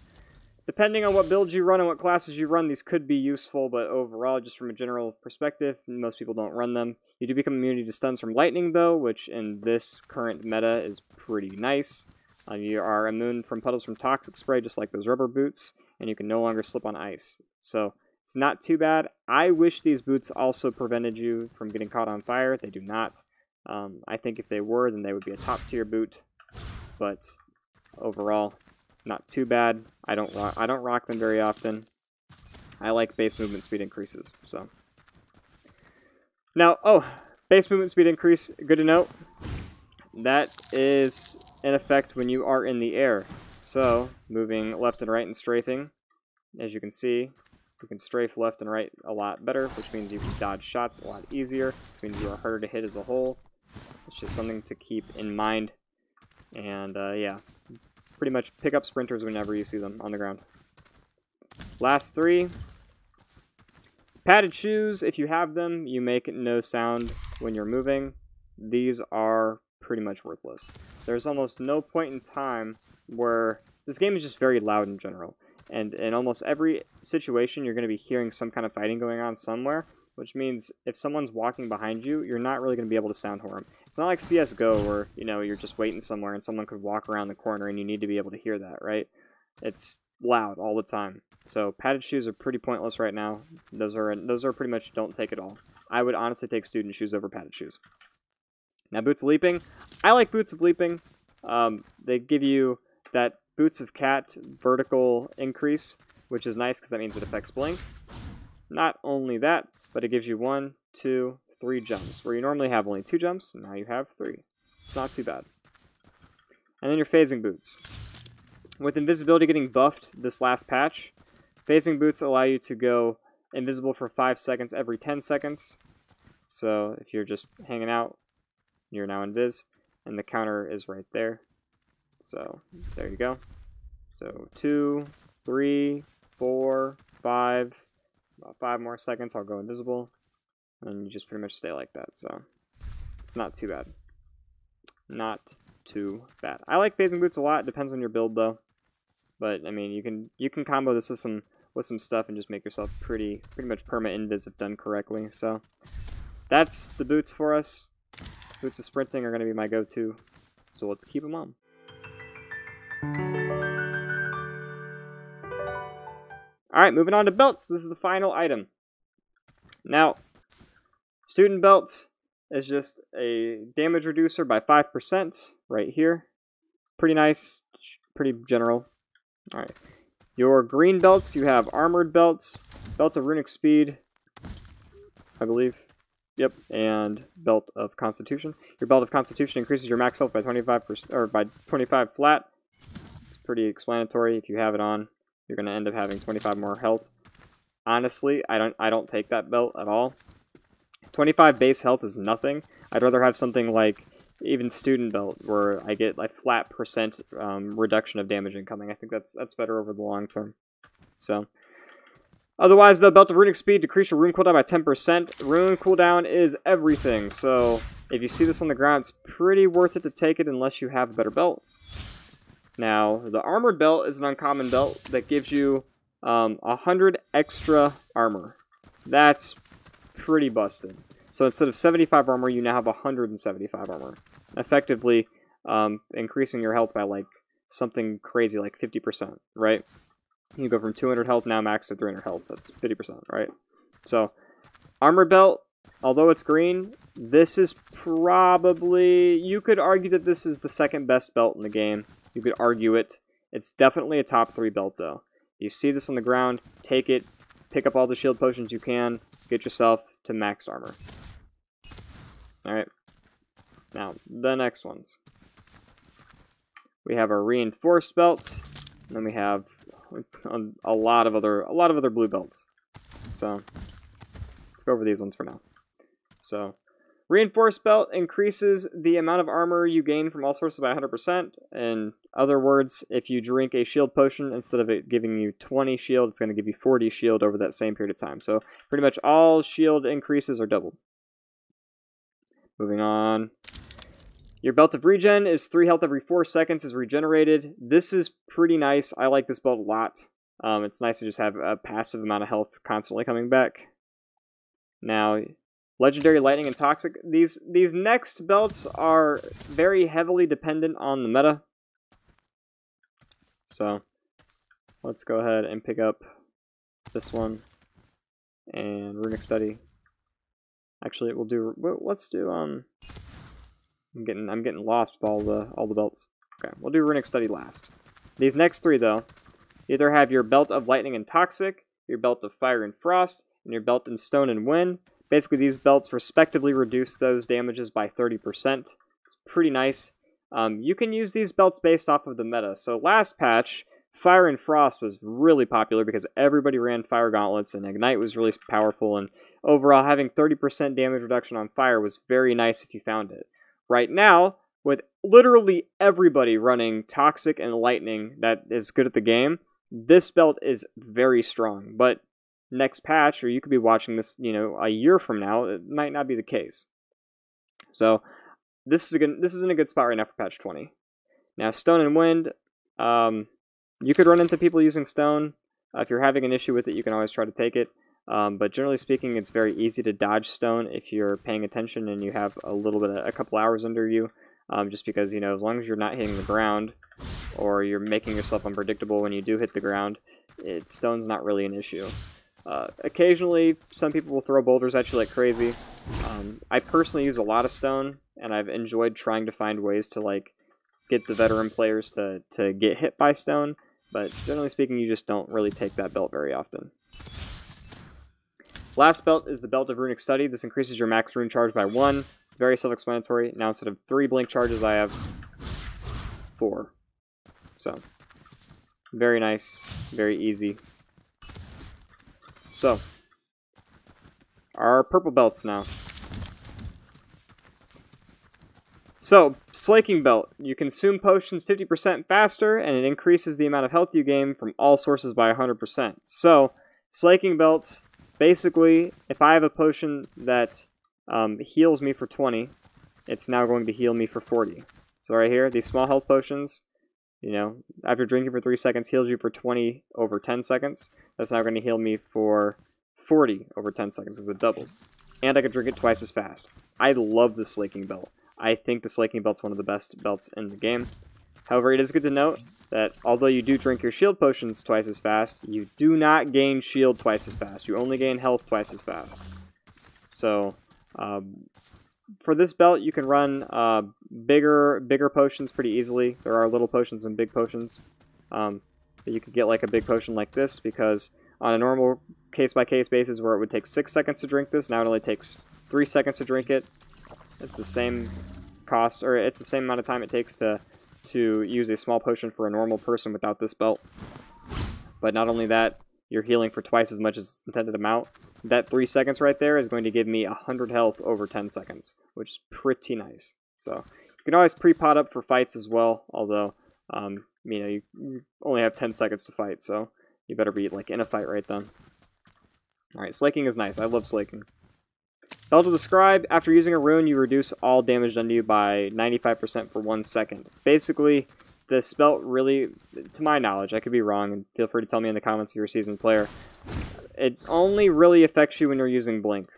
depending on what builds you run and what classes you run, these could be useful, but overall, just from a general perspective, most people don't run them. You do become immunity to stuns from lightning, though, which in this current meta is pretty nice. You are immune from puddles from toxic spray, just like those rubber boots, and you can no longer slip on ice. So, it's not too bad. I wish these boots also prevented you from getting caught on fire. They do not. I think if they were, then they would be a top-tier boot, but overall, not too bad. I don't rock them very often. I like base movement speed increases. So now, base movement speed increase. Good to note. That is in effect when you are in the air. So moving left and right and strafing, as you can see, you can strafe left and right a lot better, which means you can dodge shots a lot easier. Which means you are harder to hit as a whole. It's just something to keep in mind. And yeah. Pretty much pick up sprinters whenever you see them on the ground. Last three. Padded shoes. If you have them, you make no sound when you're moving. These are pretty much worthless. There's almost no point in time where this game is just very loud in general. And in almost every situation, you're going to be hearing some kind of fighting going on somewhere, which means if someone's walking behind you, you're not really going to be able to sound horn. It's not like CSGO where, you know, you're just waiting somewhere and someone could walk around the corner and you need to be able to hear that, right? It's loud all the time. So padded shoes are pretty pointless right now. Those are pretty much don't take it all. I would honestly take student shoes over padded shoes. Now Boots of Leaping. I like Boots of Leaping. They give you that Boots of Cat vertical increase, which is nice because that means it affects Blink. Not only that, but it gives you 1, 2, 3 jumps. Where you normally have only 2 jumps, now you have 3. It's not too bad. And then your phasing boots. With invisibility getting buffed this last patch, phasing boots allow you to go invisible for 5 seconds every 10 seconds. So if you're just hanging out, you're now invis, and the counter is right there. So there you go. So 2, 3, 4, 5. About 5 more seconds, I'll go invisible. And you just pretty much stay like that. So it's not too bad. Not too bad. I like phasing boots a lot. It depends on your build though. But I mean, you can combo this with some stuff and just make yourself pretty much perma invis if done correctly. So that's the boots for us. Boots of Sprinting are going to be my go-to. So let's keep them on. Alright, moving on to belts. This is the final item. Now, student belt is just a damage reducer by 5% right here. Pretty nice, pretty general. Alright. Your green belts, you have Armored Belts, Belt of Runic Speed, I believe. Yep, and Belt of Constitution. Your Belt of Constitution increases your max health by 25%, or by 25 flat. It's pretty explanatory. If you have it on, you're going to end up having 25 more health. Honestly, I don't take that belt at all. 25 base health is nothing. I'd rather have something like even Student Belt, where I get like flat percent reduction of damage incoming. I think that's better over the long term. So, otherwise, the Belt of Runic Speed decrease your rune cooldown by 10%. Rune cooldown is everything. So, if you see this on the ground, it's pretty worth it to take it unless you have a better belt. Now, the Armored Belt is an uncommon belt that gives you 100 extra armor. That's pretty busted. So instead of 75 armor, you now have 175 armor. Effectively, increasing your health by like something crazy like 50%, right? You go from 200 health now max to 300 health. That's 50%, right? So, Armor Belt, although it's green, this is probably... You could argue that this is the second best belt in the game. You could argue it. It's definitely a top 3 belt, though. You see this on the ground, take it, pick up all the shield potions you can, get yourself to maxed armor. Alright. Now, the next ones. We have our reinforced belts, and then we have a lot of other blue belts. So, let's go over these ones for now. So, reinforced belt increases the amount of armor you gain from all sources by 100%. In other words, if you drink a shield potion, instead of it giving you 20 shield, it's going to give you 40 shield over that same period of time. So, pretty much all shield increases are doubled. Moving on. Your Belt of Regen is 3 health every 4 seconds is regenerated. This is pretty nice. I like this belt a lot. It's nice to just have a passive amount of health constantly coming back. Now, Legendary Lightning and Toxic. These next belts are very heavily dependent on the meta. So, let's go ahead and pick up this one. And Runic Study. Actually, let's do, I'm getting lost with all the belts. Okay, we'll do Runic Study last. These next 3, though, either have your Belt of Lightning and Toxic, your Belt of Fire and Frost, and your Belt in Stone and Wind. Basically, these belts respectively reduce those damages by 30%. It's pretty nice. You can use these belts based off of the meta. So last patch, Fire and Frost was really popular because everybody ran Fire Gauntlets, and Ignite was really powerful, and overall having 30% damage reduction on Fire was very nice if you found it. Right now, with literally everybody running Toxic and Lightning that is good at the game, this belt is very strong, but next patch, or you could be watching this, a year from now, it might not be the case. So, this is in a good spot right now for patch 20. Now, Stone and Wind, you could run into people using Stone. If you're having an issue with it, you can always try to take it. But generally speaking, it's very easy to dodge Stone if you're paying attention and you have a couple hours under you. Just because, as long as you're not hitting the ground, or you're making yourself unpredictable when you do hit the ground, Stone's not really an issue. Occasionally, some people will throw boulders at you like crazy. I personally use a lot of Stone, and I've enjoyed trying to find ways to get the veteran players to get hit by Stone, but generally speaking, you just don't really take that belt very often. Last belt is the Belt of Runic Study. This increases your max rune charge by 1. Very self-explanatory. Now instead of 3 blink charges, I have 4. So, very nice, very easy. So, our purple belts now. So, Slaking Belt. You consume potions 50% faster, and it increases the amount of health you gain from all sources by 100%. So, Slaking Belt, basically, if I have a potion that heals me for 20, it's now going to heal me for 40. So right here, these small health potions, after drinking for 3 seconds, heals you for 20 over 10 seconds. That's now going to heal me for 40 over 10 seconds as it doubles. And I can drink it twice as fast. I love the Slaking Belt. I think the Slaking Belt's one of the best belts in the game. However, it is good to note that although you do drink your shield potions twice as fast, you do not gain shield twice as fast. You only gain health twice as fast. So, for this belt, you can run bigger potions pretty easily. There are little potions and big potions. But you could get like a big potion like this, because on a normal case-by-case basis where it would take 6 seconds to drink this, now it only takes 3 seconds to drink it. It's the same cost, or it's the same amount of time it takes to use a small potion for a normal person without this belt. But not only that, you're healing for twice as much as its intended amount. That 3 seconds right there is going to give me 100 health over 10 seconds, which is pretty nice. So you can always pre-pot up for fights as well, although you know, you only have 10 seconds to fight, so you better be like in a fight right then. Alright, slaking is nice. I love slaking. Belt of the Scribe. After using a rune, you reduce all damage done to you by 95% for 1 second. Basically, this belt really, to my knowledge, I could be wrong, and feel free to tell me in the comments if you're a seasoned player, it only really affects you when you're using Blink.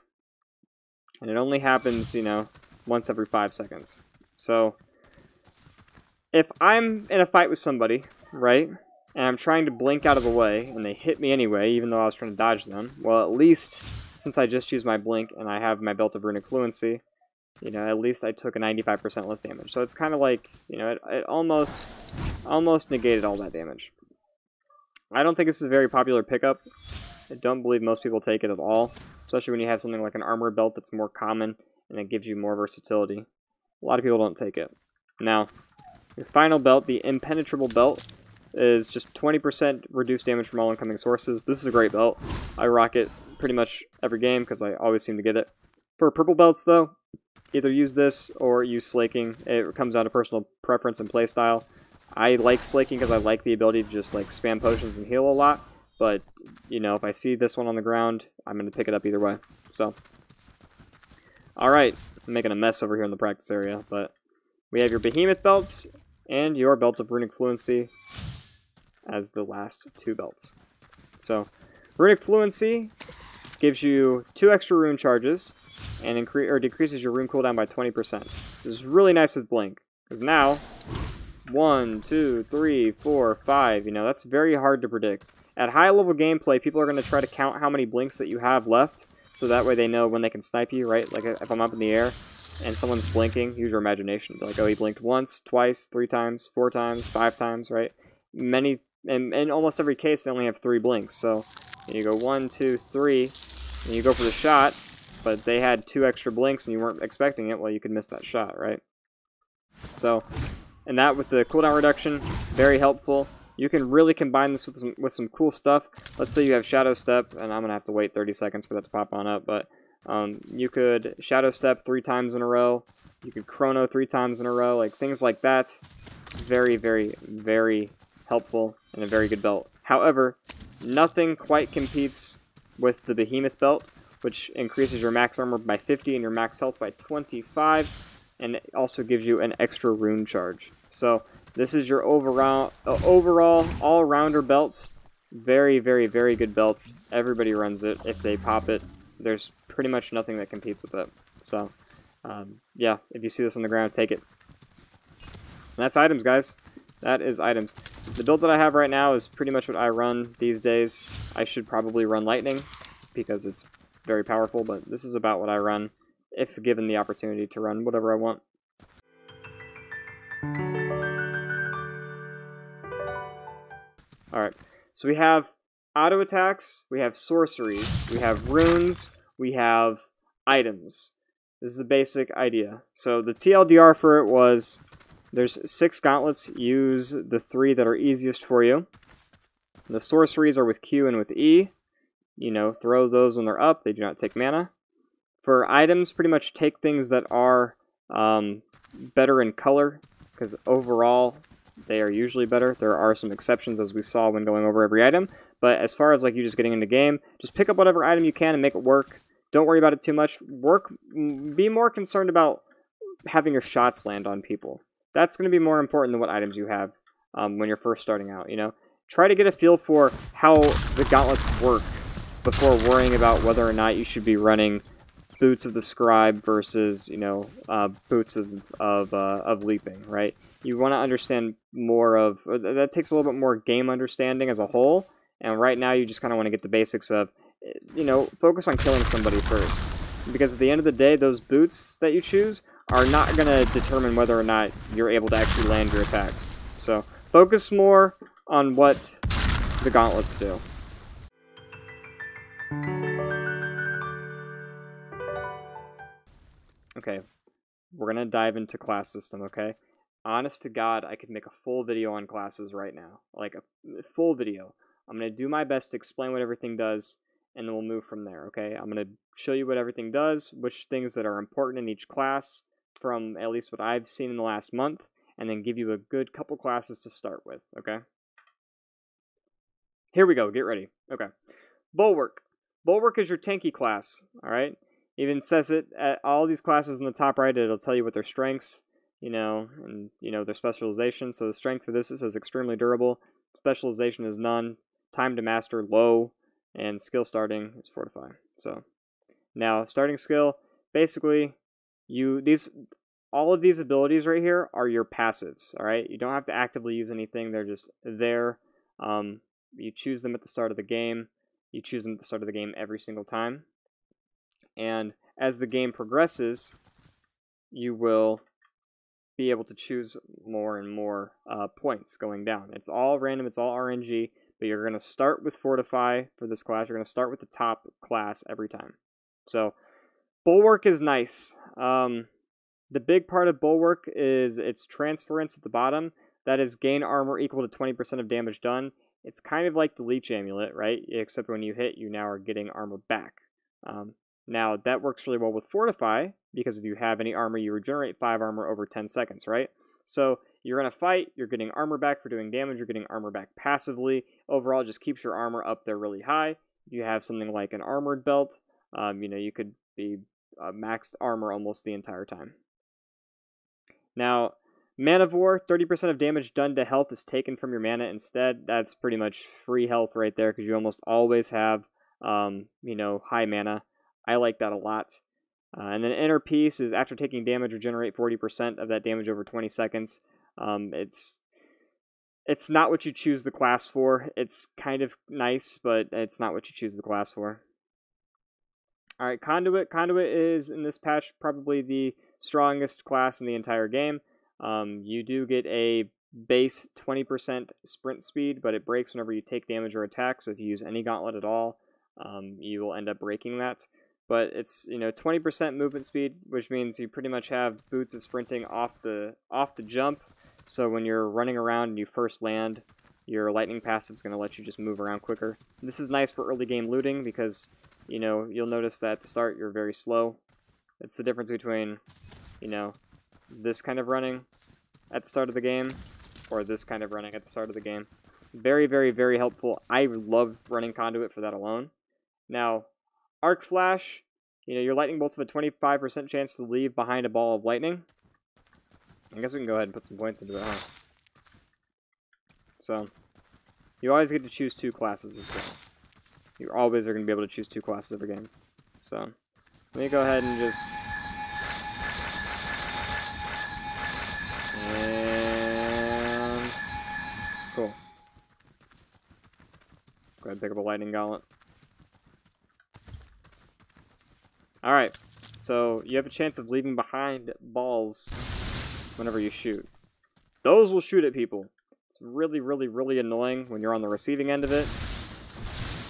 And it only happens, you know, once every 5 seconds. So, if I'm in a fight with somebody, right, and I'm trying to blink out of the way, and they hit me anyway, even though I was trying to dodge them, well, at least, since I just used my blink and I have my Belt of Runic Fluency, you know, at least I took a 95% less damage. So it's kind of like, you know, it almost negated all that damage. I don't think this is a very popular pickup. I don't believe most people take it at all, especially when you have something like an armor belt that's more common and it gives you more versatility. A lot of people don't take it. Now, your final belt, the Impenetrable Belt, is just 20% reduced damage from all incoming sources. This is a great belt. I rock it pretty much every game because I always seem to get it. For purple belts, though, either use this or use slaking. It comes down to personal preference and playstyle. I like slaking because I like the ability to just like spam potions and heal a lot. But, you know, if I see this one on the ground, I'm going to pick it up either way. So, alright. I'm making a mess over here in the practice area, but we have your Behemoth belts and your Belt of Runic Fluency as the last 2 belts. So, Runic Fluency gives you 2 extra rune charges and decreases your rune cooldown by 20%. This is really nice with Blink, because now 1, 2, 3, 4, 5, you know, that's very hard to predict. At high level gameplay, people are going to try to count how many blinks that you have left, so that way they know when they can snipe you, right? Like if I'm up in the air and someone's blinking, use your imagination. They're like, oh, he blinked once, twice, 3 times, 4 times, 5 times, right? In almost every case, they only have 3 blinks. So you go 1, 2, 3, and you go for the shot, but they had 2 extra blinks and you weren't expecting it. Well, you could miss that shot, right? So, and that with the cooldown reduction, very helpful. You can really combine this with some cool stuff. Let's say you have Shadow Step, and I'm gonna have to wait 30 seconds for that to pop on up, but you could Shadow Step 3 times in a row. You could Chrono 3 times in a row, like things like that. It's very, very, very helpful and a very good belt. However, nothing quite competes with the Behemoth belt, which increases your max armor by 50 and your max health by 25, and it also gives you an extra rune charge. So this is your overall all-rounder belt. Very, very, very good belt. Everybody runs it if they pop it. There's pretty much nothing that competes with it. So, yeah, if you see this on the ground, take it. And that's items, guys. That is items. The build that I have right now is pretty much what I run these days. I should probably run Lightning because it's very powerful, but this is about what I run if given the opportunity to run whatever I want. Alright, so we have auto attacks, we have sorceries, we have runes, we have items. This is the basic idea. So the TLDR for it was, there's 6 gauntlets, use the 3 that are easiest for you. The sorceries are with Q and with E. You know, throw those when they're up, they do not take mana. For items, pretty much take things that are better in color, because overall, they are usually better. There are some exceptions, as we saw when going over every item, but as far as like you just getting into game, just pick up whatever item you can and make it work. Don't worry about it too much. Be more concerned about having your shots land on people. That's going to be more important than what items you have when you're first starting out, you know? Try to get a feel for how the gauntlets work before worrying about whether or not you should be running Boots of the Scribe versus, you know, Boots of Leaping, right? You want to understand more of... That takes a little bit more game understanding as a whole, and right now you just kind of want to get the basics of, you know, focus on killing somebody first. because at the end of the day, those boots that you choose are not going to determine whether or not you're able to actually land your attacks. So focus more on what the gauntlets do. Okay, we're going to dive into class system, okay? Honest to God, I could make a full video on classes right now. Like a full video. I'm going to do my best to explain what everything does, and then we'll move from there, okay? I'm going to show you what everything does, which things that are important in each class, from at least what I've seen in the last month, and then give you a good couple classes to start with, okay? Here we go, get ready. Okay. Bulwark. Bulwark is your tanky class, alright? Even says it at all these classes in the top right, it'll tell you what their strengths, and their specialization. So the strength for this, it says extremely durable. Specialization is none. Time to master, low. And skill starting is fortify. So now starting skill, basically all of these abilities right here are your passives. All right, you don't have to actively use anything; they're just there. You choose them at the start of the game. You choose them at the start of the game every single time. And as the game progresses, you will be able to choose more and more points going down. It's all random. It's all RNG. But you're going to start with Fortify for this class. You're going to start with the top class every time. So, Bulwark is nice. The big part of Bulwark is its transference at the bottom. That is gain armor equal to 20% of damage done. It's kind of like the Leech Amulet, right? Except when you hit, you now are getting armor back. Now, that works really well with Fortify, because if you have any armor, you regenerate 5 armor over 10 seconds, right? So, you're in a fight, you're getting armor back for doing damage, you're getting armor back passively. Overall, it just keeps your armor up there really high. If you have something like an armored belt, you could be maxed armor almost the entire time. Now, Manivore, 30% of damage done to health is taken from your mana instead. That's pretty much free health right there, because you almost always have, high mana. I like that a lot. And then Inner Peace is after taking damage, regenerate 40% of that damage over 20 seconds. It's not what you choose the class for. It's kind of nice, but it's not what you choose the class for. Alright, Conduit. Conduit is, in this patch, probably the strongest class in the entire game. You do get a base 20% sprint speed, but it breaks whenever you take damage or attack, so if you use any gauntlet at all, you will end up breaking that. But it's 20% movement speed, which means you pretty much have boots of sprinting off the jump. So when you're running around and you first land, your lightning passive is going to let you just move around quicker. This is nice for early game looting because you'll notice that at the start you're very slow. It's the difference between this kind of running at the start of the game or this kind of running at the start of the game. Very, very, very helpful. I love running Conduit for that alone. Now, Arc Flash, your lightning bolts have a 25% chance to leave behind a ball of lightning. I guess we can go ahead and put some points into it, huh? So, you always get to choose 2 classes as well. You always are going to be able to choose 2 classes every game. So, let me go ahead and just... And... Cool. Go ahead and pick up a lightning gauntlet. Alright, so you have a chance of leaving behind balls whenever you shoot. Those will shoot at people. It's really, really, really annoying when you're on the receiving end of it.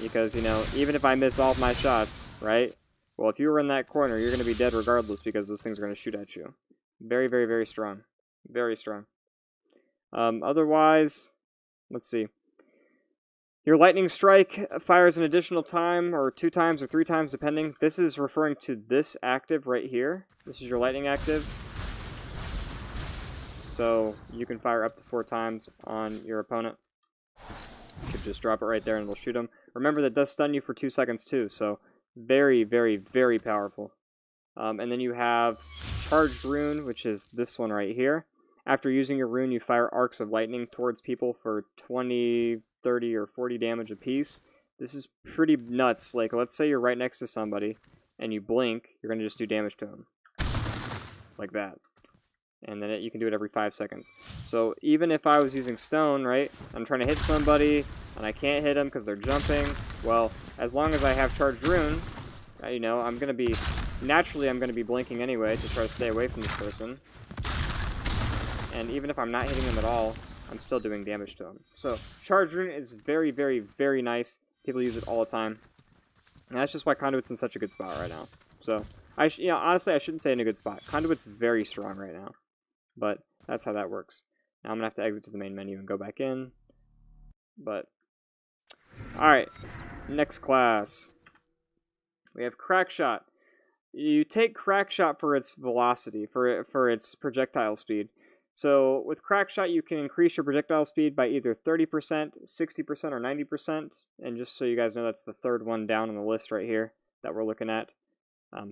Because, even if I miss all of my shots, right? Well, if you were in that corner, you're going to be dead regardless because those things are going to shoot at you. Very, very, very strong. Very strong. Otherwise, let's see. Your lightning strike fires an additional time, or 2 times, or 3 times, depending. This is referring to this active right here. This is your lightning active. So you can fire up to 4 times on your opponent. You could just drop it right there and it'll shoot them. Remember, that does stun you for 2 seconds too, so very, very, very powerful. And then you have Charged Rune, which is this one right here. After using your rune, you fire arcs of lightning towards people for 20, 30, or 40 damage apiece. This is pretty nuts. Like, let's say you're right next to somebody, and you blink, you're going to just do damage to them. Like that. And then you can do it every 5 seconds. So even if I was using stone, right, I'm trying to hit somebody, and I can't hit them because they're jumping, well, as long as I have Charged Rune, You know, I'm going to be... Naturally, I'm going to be blinking anyway to try to stay away from this person. And even if I'm not hitting them at all, I'm still doing damage to them. So, Charge Rune is very, very, very nice. People use it all the time. And that's just why Conduit's in such a good spot right now. So, you know, honestly, I shouldn't say in a good spot. Conduit's very strong right now. But that's how that works. Now I'm going to have to exit to the main menu and go back in. But, alright. Next class. We have Crackshot. You take Crackshot for its velocity, for its projectile speed. So with Crackshot, you can increase your projectile speed by either 30%, 60%, or 90%. And just so you guys know, that's the third one down on the list right here that we're looking at.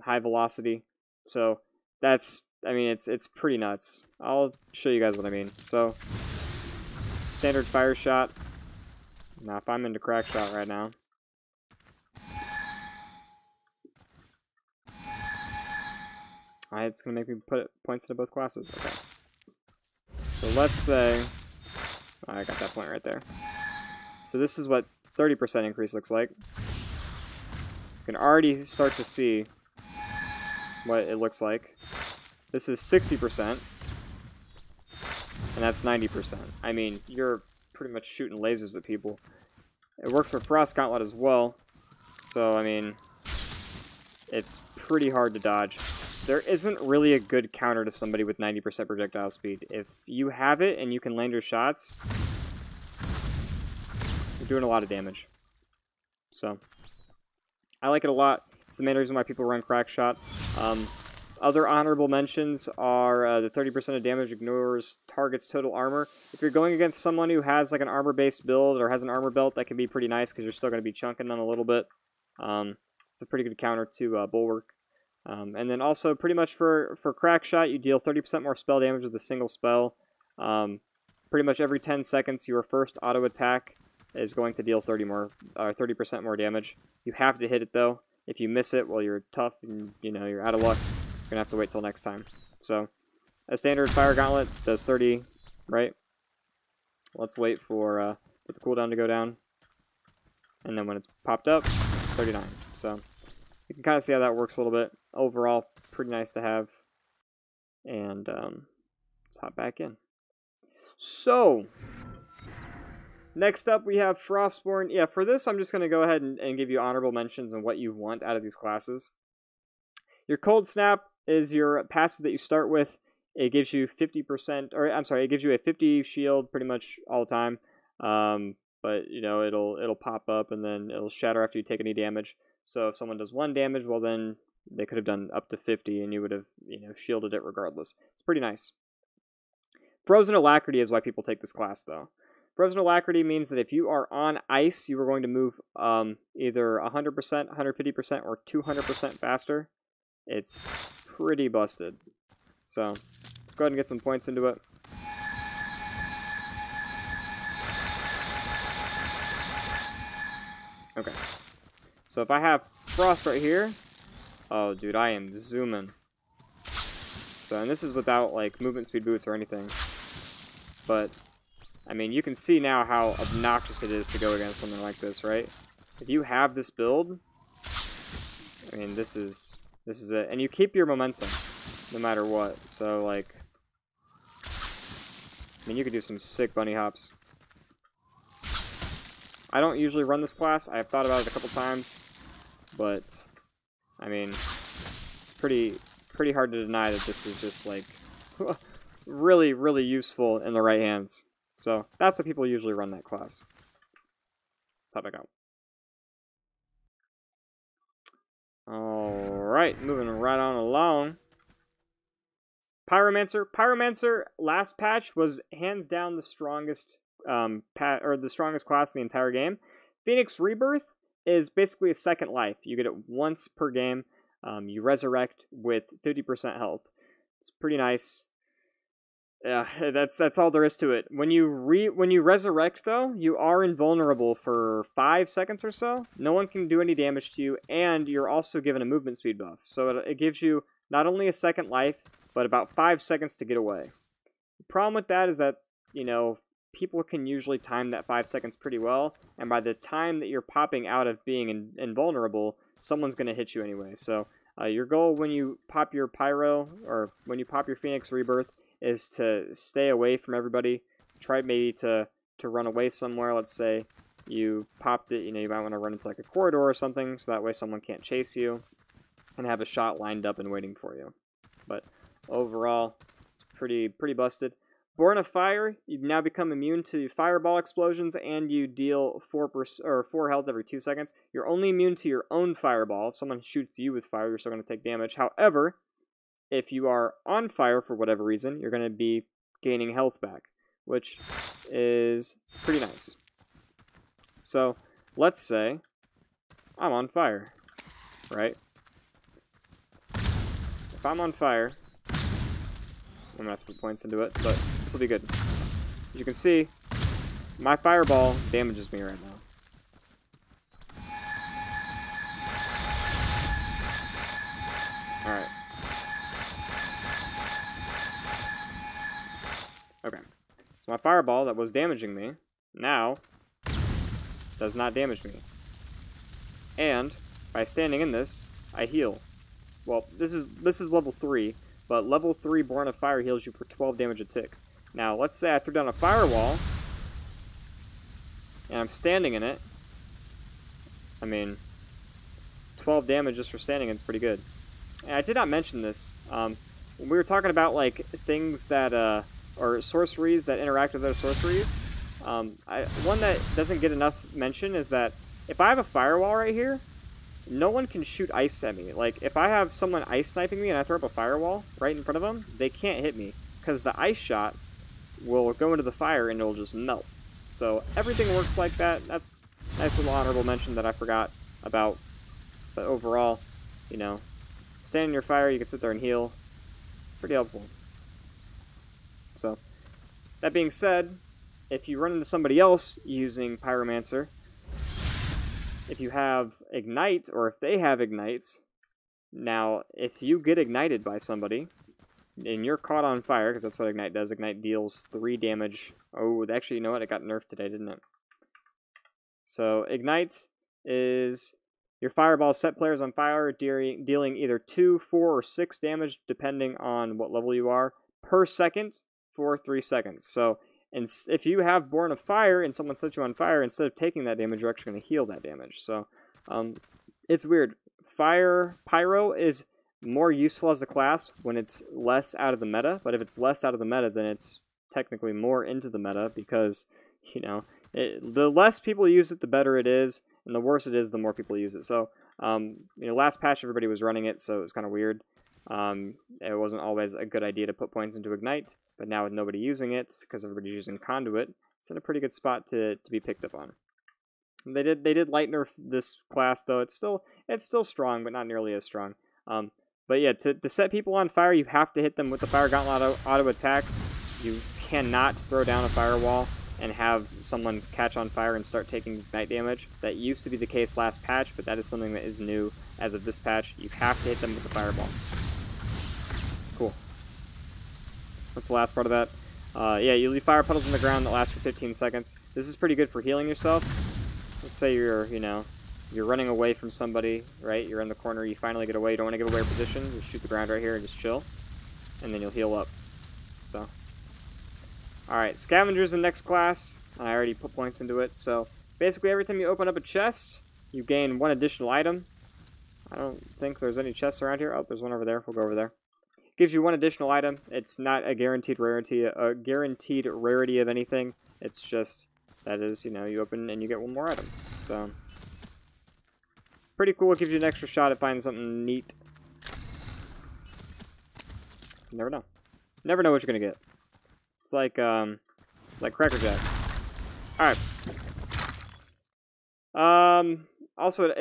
High velocity. So that's, I mean, it's pretty nuts. I'll show you guys what I mean. So standard fire shot. Now if I'm into Crackshot right now. It's going to make me put points into both classes. Okay. So let's say... I got that point right there. So this is what 30% increase looks like. You can already start to see what it looks like. This is 60%. And that's 90%. I mean, you're pretty much shooting lasers at people. It works for Frost Gauntlet as well. So, I mean, it's pretty hard to dodge. There isn't really a good counter to somebody with 90% projectile speed. If you have it and you can land your shots, you're doing a lot of damage. So, I like it a lot. It's the main reason why people run Crackshot. Other honorable mentions are the 30% of damage ignores target's total armor. If you're going against someone who has like an armor-based build or has an armor belt, that can be pretty nice because you're still going to be chunking them a little bit. It's a pretty good counter to Bulwark. And then also, pretty much for Crackshot, you deal 30% more spell damage with a single spell. Pretty much every 10 seconds, your first auto attack is going to deal 30% more damage. You have to hit it though. If you miss it, well, you're tough and you're out of luck. You're gonna have to wait till next time. So, a standard fire gauntlet does 30, right? Let's wait for the cooldown to go down, and then when it's popped up, 39. So. You can kind of see how that works a little bit. Overall, pretty nice to have. And let's hop back in. So, next up we have Frostborn. Yeah, for this I'm just going to go ahead and give you honorable mentions and what you want out of these classes. Your Cold Snap is your passive that you start with. It gives you 50%, or I'm sorry, it gives you a 50 shield pretty much all the time. But it'll pop up and then it'll shatter after you take any damage. So if someone does 1 damage, well then they could have done up to 50 and you would have, shielded it regardless. It's pretty nice. Frozen Alacrity is why people take this class though. Frozen Alacrity means that if you are on ice, you are going to move either 100%, 150%, or 200% faster. It's pretty busted. So let's go ahead and get some points into it. Okay. So if I have Frost right here, oh dude, I am zooming. So, and this is without like movement speed boots or anything. But, I mean, you can see now how obnoxious it is to go against something like this, right? If you have this build, I mean, this is it. And you keep your momentum, no matter what. So, like, I mean, you could do some sick bunny hops. I don't usually run this class. I've thought about it a couple times, but I mean, it's pretty hard to deny that this is just like really, really useful in the right hands. So that's why people usually run that class. Let's hop back out. All right, moving right on along. Pyromancer. Pyromancer last patch was hands down the strongest. The strongest class in the entire game. Phoenix Rebirth is basically a second life. You get it once per game. You resurrect with 50% health. It's pretty nice. Yeah, that's all there is to it. When you resurrect though, you are invulnerable for 5 seconds or so. No one can do any damage to you, and you're also given a movement speed buff. So it gives you not only a second life, but about 5 seconds to get away. The problem with that is that people can usually time that 5 seconds pretty well, and by the time that you're popping out of being invulnerable, someone's going to hit you anyway. So your goal when you pop your Pyro, or when you pop your Phoenix Rebirth, is to stay away from everybody. Try maybe to run away somewhere. Let's say you popped it, you know, you might want to run into like a corridor or something, so that way someone can't chase you, and have a shot lined up and waiting for you. But overall, it's pretty busted. Born of Fire, you now become immune to fireball explosions, and you deal 4 health every 2 seconds. You're only immune to your own fireball. If someone shoots you with fire, you're still going to take damage. However, if you are on fire for whatever reason, you're going to be gaining health back, which is pretty nice. So, let's say I'm on fire, right? If I'm on fire, I'm going to have to put points into it, but this will be good. As you can see, my fireball damages me right now. Alright. Okay. So my fireball that was damaging me, now does not damage me. And by standing in this, I heal. Well, this is level 3, but level 3 Born of Fire heals you for 12 damage a tick. Now, let's say I threw down a firewall, and I'm standing in it. I mean, 12 damage just for standing in is pretty good. And I did not mention this. When we were talking about, like, things that, or sorceries that interact with other sorceries, one that doesn't get enough mention is that if I have a firewall right here, no one can shoot ice at me. Like, if I have someone ice sniping me and I throw up a firewall right in front of them, they can't hit me, because the ice shot will go into the fire and it'll just melt. So everything works like that. That's a nice little honorable mention that I forgot about. But overall, you know, stand in your fire, you can sit there and heal. Pretty helpful. So, that being said, if you run into somebody else using Pyromancer, if you have Ignite, or if they have Ignite, now, if you get ignited by somebody, and you're caught on fire, because that's what Ignite does, Ignite deals 3 damage. Oh, actually, you know what? It got nerfed today, didn't it? So, Ignite is your fireball set players on fire, dealing either 2, 4, or 6 damage, depending on what level you are, per second for 3 seconds. So, and if you have Born of Fire and someone sets you on fire, instead of taking that damage, you're actually going to heal that damage. So, it's weird. Pyro is more useful as a class when it's less out of the meta, but if it's less out of the meta, then it's technically more into the meta, because, you know, the less people use it, the better it is, and the worse it is, the more people use it. So, you know, last patch everybody was running it, so it was kind of weird. It wasn't always a good idea to put points into Ignite, but now with nobody using it, because everybody's using Conduit, it's in a pretty good spot to be picked up on. They did light nerf this class, though. It's still strong, but not nearly as strong. But yeah, to set people on fire, you have to hit them with the Fire Gauntlet auto attack. You cannot throw down a firewall and have someone catch on fire and start taking Ignite damage. That used to be the case last patch, but that is something that is new as of this patch. You have to hit them with the fireball. Cool. That's the last part of that. Yeah, you leave fire puddles on the ground that last for 15 seconds. This is pretty good for healing yourself. Let's say you're running away from somebody, right? You're in the corner, you finally get away, you don't want to give away your position, just shoot the ground right here and just chill, and then you'll heal up. So, alright, Scavenger's the next class. I already put points into it, so basically every time you open up a chest, you gain 1 additional item. I don't think there's any chests around here. Oh, there's one over there. We'll go over there. Gives you 1 additional item. It's not a guaranteed rarity of anything. It's just, that is, you know, you open and you get 1 more item. So, pretty cool. It gives you an extra shot at finding something neat. You never know. Never know what you're gonna get. It's like Cracker Jacks. Alright. Also,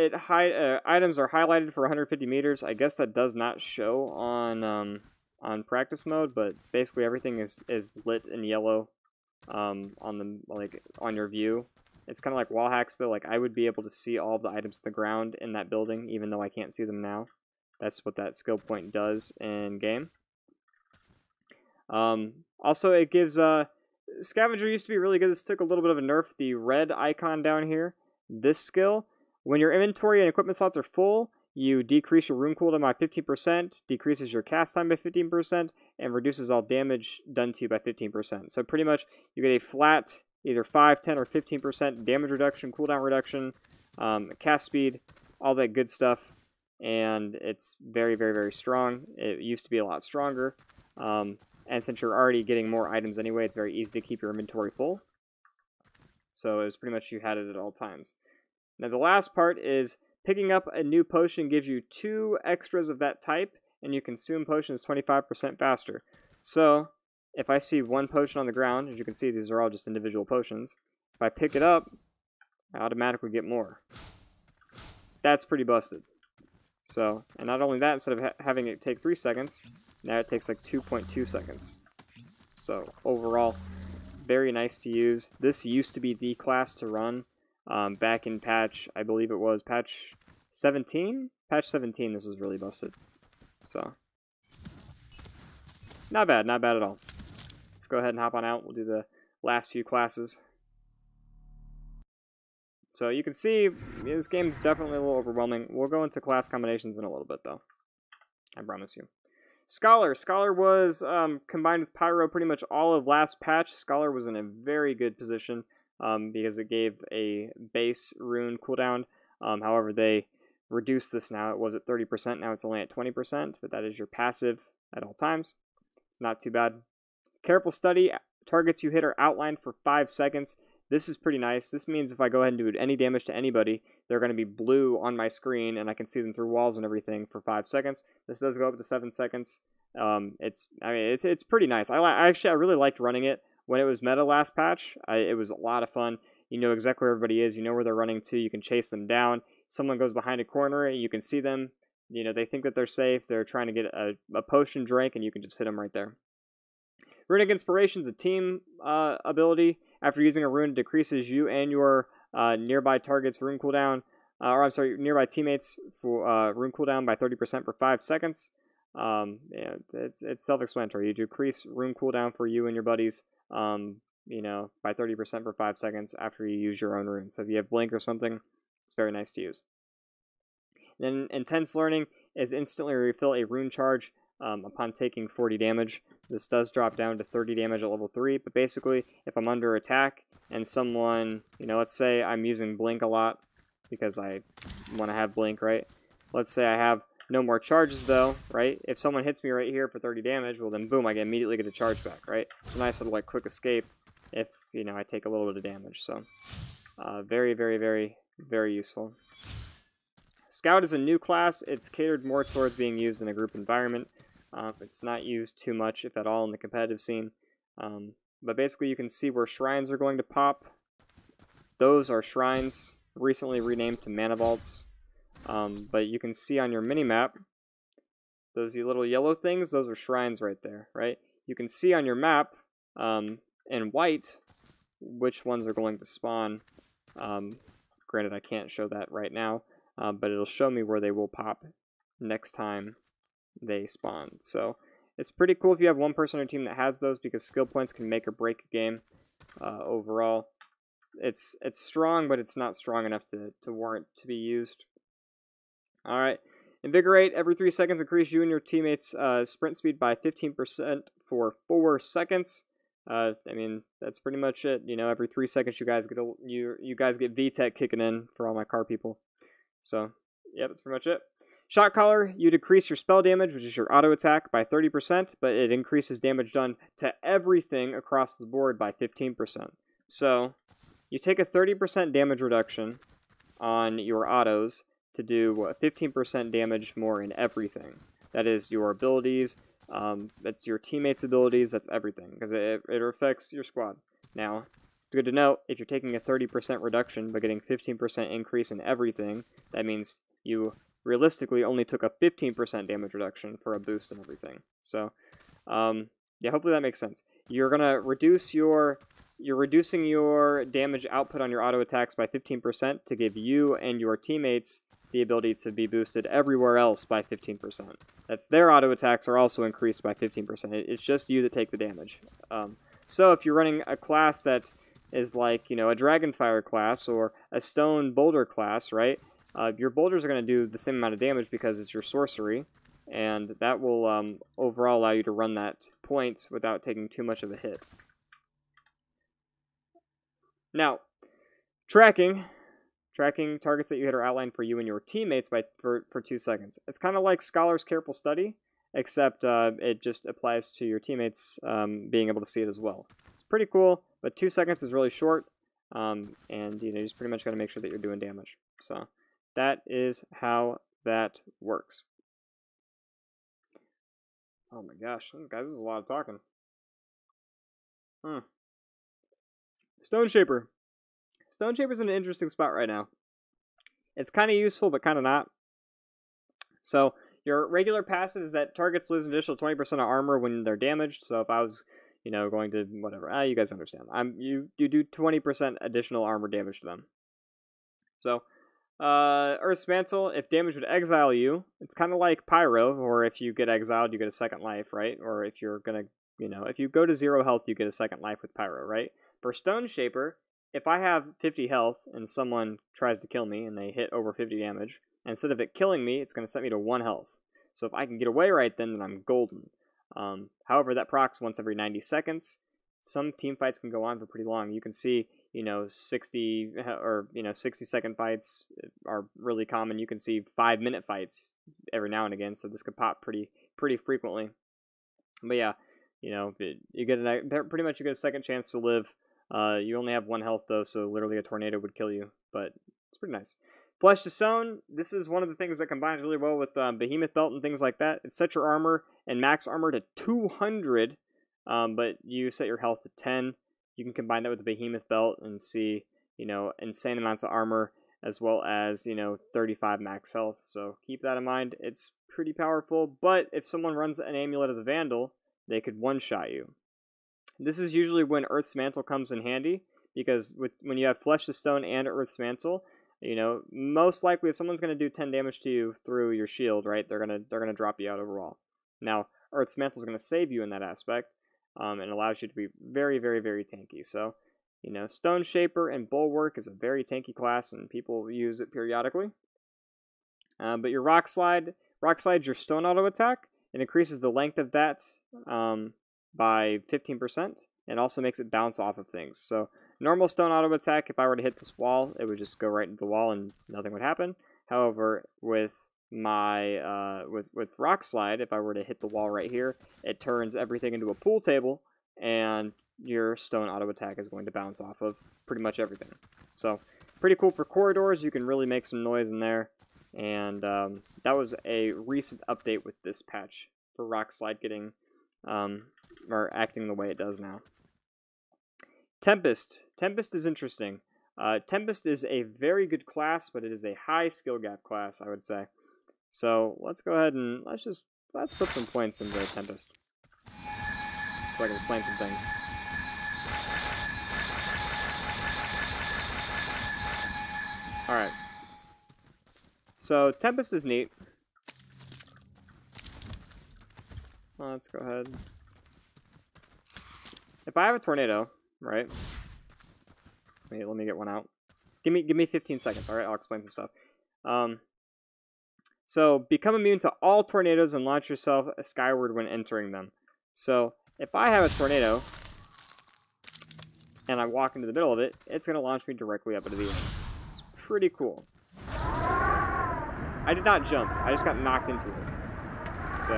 items are highlighted for 150 meters. I guess that does not show on practice mode, but basically everything is lit in yellow on your view. It's kind of like wall hacks, though. Like, I would be able to see all of the items on the ground in that building, even though I can't see them now. That's what that skill point does in game. Also, it gives Scavenger used to be really good. This took a little bit of a nerf. The red icon down here, this skill, When your inventory and equipment slots are full, you decrease your rune cooldown by 15%, decreases your cast time by 15%, and reduces all damage done to you by 15%. So pretty much you get a flat either 5, 10, or 15% damage reduction, cooldown reduction, cast speed, all that good stuff. And it's very, very, very strong. It used to be a lot stronger. And since you're already getting more items anyway, it's very easy to keep your inventory full. So it was pretty much you had it at all times. Now the last part is picking up a new potion gives you 2 extras of that type, and you consume potions 25% faster. So if I see one potion on the ground, as you can see, these are all just individual potions. If I pick it up, I automatically get more. That's pretty busted. So, and not only that, instead of having it take 3 seconds, now it takes like 2.2 seconds. So overall, very nice to use. This used to be the class to run back in patch, I believe it was patch 17? Patch 17, this was really busted. So, not bad at all. Let's go ahead and hop on out. We'll do the last few classes. So you can see, this game's definitely a little overwhelming. We'll go into class combinations in a little bit, though. I promise you. Scholar. Scholar was combined with Pyro pretty much all of last patch. Scholar was in a very good position because it gave a base rune cooldown. However, they reduced this now. It was at 30%. Now it's only at 20%, but that is your passive at all times. It's not too bad. Careful Study. Targets you hit are outlined for 5 seconds. This is pretty nice. This means if I go ahead and do any damage to anybody, they're going to be blue on my screen, and I can see them through walls and everything for 5 seconds. This does go up to 7 seconds. It's pretty nice. I really liked running it when it was meta last patch. It was a lot of fun. You know exactly where everybody is. You know where they're running to. You can chase them down. Someone goes behind a corner, and you can see them. You know, they think that they're safe. They're trying to get a potion drink, and you can just hit them right there. Runic Inspiration is a team ability. After using a rune, it decreases you and your nearby target's rune cooldown, nearby teammates for rune cooldown by 30% for 5 seconds. Yeah, it's self-explanatory. You decrease rune cooldown for you and your buddies, you know, by 30% for 5 seconds after you use your own rune. So if you have Blink or something, it's very nice to use. Then Intense Learning is instantly refill a rune charge upon taking 40 damage. This does drop down to 30 damage at level 3, but basically, if I'm under attack and someone, you know, let's say I'm using Blink a lot because I want to have Blink, right? Let's say I have no more charges though, right? If someone hits me right here for 30 damage, well then boom, I immediately get a charge back, right? It's a nice little like quick escape if, you know, I take a little bit of damage. So, very, very, very, very useful. Scout is a new class. It's catered more towards being used in a group environment. It's not used too much, if at all, in the competitive scene. But basically, you can see where shrines are going to pop. Those are shrines recently renamed to mana vaults. But you can see on your minimap, those little yellow things, those are shrines right there, right? You can see on your map in white which ones are going to spawn. Granted, I can't show that right now, but it'll show me where they will pop next time they spawn. So it's pretty cool if you have one person on your team that has those, because skill points can make or break a game. Overall, it's strong, but it's not strong enough to warrant to be used. Alright, Invigorate. Every 3 seconds, increase you and your teammates' sprint speed by 15% for 4 seconds. I mean, that's pretty much it. You know, every 3 seconds you guys get you guys get VTech kicking in for all my car people. So, yeah, that's pretty much it. Shot Caller, you decrease your spell damage, which is your auto attack, by 30%, but it increases damage done to everything across the board by 15%. So, you take a 30% damage reduction on your autos to do 15% damage more in everything. That is your abilities, that's your teammates' abilities, that's everything, because it affects your squad. Now, it's good to note, if you're taking a 30% reduction but getting 15% increase in everything, that means you realistically only took a 15% damage reduction for a boost and everything. So, yeah, hopefully that makes sense. You're reducing your damage output on your auto attacks by 15% to give you and your teammates the ability to be boosted everywhere else by 15%. That's their auto attacks are also increased by 15%. It's just you that take the damage. So if you're running a class that is like, you know, a Dragonfire class or a Stone Boulder class, right? your boulders are going to do the same amount of damage because it's your sorcery, and that will overall allow you to run that point without taking too much of a hit. Now, tracking targets that you hit are outlined for you and your teammates for 2 seconds. It's kind of like Scholar's Careful Study, except it just applies to your teammates being able to see it as well. It's pretty cool, but 2 seconds is really short, and you just pretty much got to make sure that you're doing damage. So that is how that works. Oh my gosh, guys, this is a lot of talking. Stone Shaper. Stone Shaper's in an interesting spot right now. It's kind of useful, but kind of not. So your regular passive is that targets lose an additional 20% of armor when they're damaged. So if I was, going to whatever, you guys understand. You do 20% additional armor damage to them. So Earth's Mantle, if damage would exile you, it's kind of like Pyro, or if you get exiled, you get a second life, right? Or if you're gonna, if you go to 0 health, you get a second life with Pyro, right? For Stone Shaper, if I have 50 health and someone tries to kill me and they hit over 50 damage, instead of it killing me, it's going to set me to 1 health. So if I can get away right then I'm golden. However, that procs once every 90 seconds. Some team fights can go on for pretty long. You can see, 60 or 60-second fights are really common. You can see 5-minute fights every now and again, so this could pop pretty frequently. But yeah, you get pretty much you get a second chance to live. You only have 1 health though, so literally a tornado would kill you, but it's pretty nice. Flesh to Stone, this is one of the things that combines really well with Behemoth Belt and things like that. It sets your armor and max armor to 200, but you set your health to 10. You can combine that with the Behemoth Belt and see, insane amounts of armor, as well as, 35 max health. So keep that in mind. It's pretty powerful, but if someone runs an Amulet of the Vandal, they could one-shot you. This is usually when Earth's Mantle comes in handy, because when you have Flesh to Stone and Earth's Mantle, most likely if someone's going to do 10 damage to you through your shield, right, they're gonna drop you out overall. Now, Earth's Mantle is going to save you in that aspect, and allows you to be very, very, very tanky. So, Stone Shaper and Bulwark is a very tanky class, and people use it periodically. But your Rock Slide's your stone auto attack. It increases the length of that by 15%, and also makes it bounce off of things. So normal stone auto attack, if I were to hit this wall, it would just go right into the wall and nothing would happen. However, with my with Rock Slide, if I were to hit the wall right here, it turns everything into a pool table, and your stone auto attack is going to bounce off of pretty much everything. So pretty cool for corridors. You can really make some noise in there, and that was a recent update with this patch for Rock Slide getting or acting the way it does now. Tempest is interesting. Tempest is a very good class, but it is a high skill gap class, I would say. So let's go ahead and let's put some points into Tempest, so I can explain some things. All right. So Tempest is neat. Let's go ahead. If I have a tornado, right? Let me get one out. Give me 15 seconds. All right, I'll explain some stuff. So become immune to all tornadoes and launch yourself skyward when entering them. So if I have a tornado and I walk into the middle of it, it's going to launch me directly up into the air. It's pretty cool. I did not jump. I just got knocked into it. So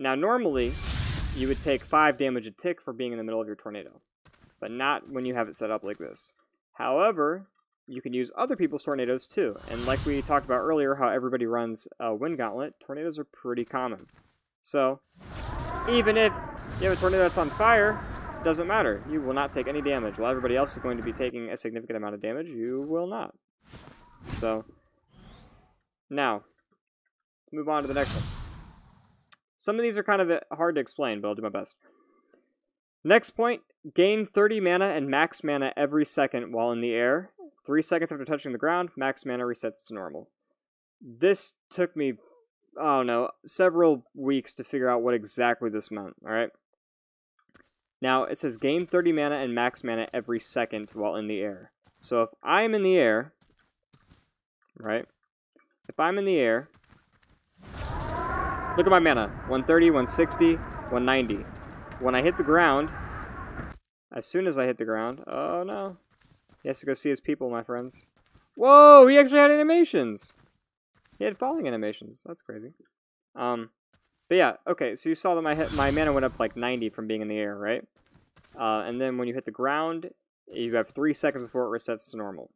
now normally you would take 5 damage a tick for being in the middle of your tornado, but not when you have it set up like this. However, you can use other people's tornadoes too, and like we talked about earlier, how everybody runs a wind gauntlet, tornadoes are pretty common. So even if you have a tornado that's on fire, it doesn't matter. You will not take any damage. While everybody else is going to be taking a significant amount of damage, you will not. So now, move on to the next one. Some of these are kind of hard to explain, but I'll do my best. Next point, gain 30 mana and max mana every second while in the air. 3 seconds after touching the ground, max mana resets to normal. This took me, several weeks to figure out what exactly this meant, alright? Now, it says gain 30 mana and max mana every second while in the air. So if I'm in the air, right? If I'm in the air, look at my mana. 130, 160, 190. When I hit the ground, as soon as I hit the ground, oh no. He has to go see his people, my friends. Whoa, he actually had animations. He had falling animations. That's crazy. But yeah, okay, so you saw that my mana went up like 90 from being in the air, right? And then when you hit the ground, you have 3 seconds before it resets to normal.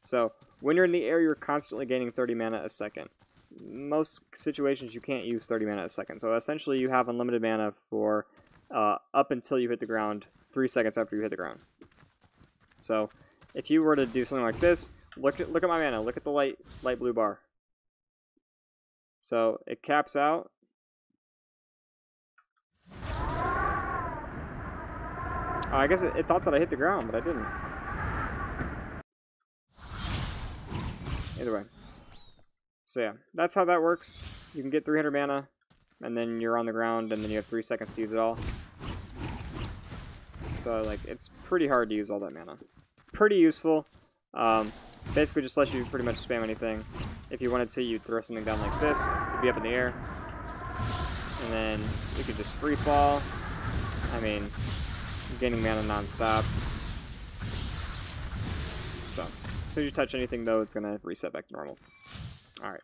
So when you're in the air, you're constantly gaining 30 mana a second. Most situations, you can't use 30 mana a second. So essentially, you have unlimited mana for up until you hit the ground, 3 seconds after you hit the ground. So if you were to do something like this, look at my mana. Look at the light blue bar. So it caps out. Oh, I guess it thought that I hit the ground, but I didn't. Either way. So yeah, that's how that works. You can get 300 mana, and then you're on the ground, and then you have 3 seconds to use it all. So like, it's pretty hard to use all that mana. Pretty useful. Basically just lets you pretty much spam anything. If you wanted to, you'd throw something down like this. You'd be up in the air. And then you could just free fall. I mean, you're gaining mana non-stop. So, as soon as you touch anything, though, it's going to reset back to normal. Alright.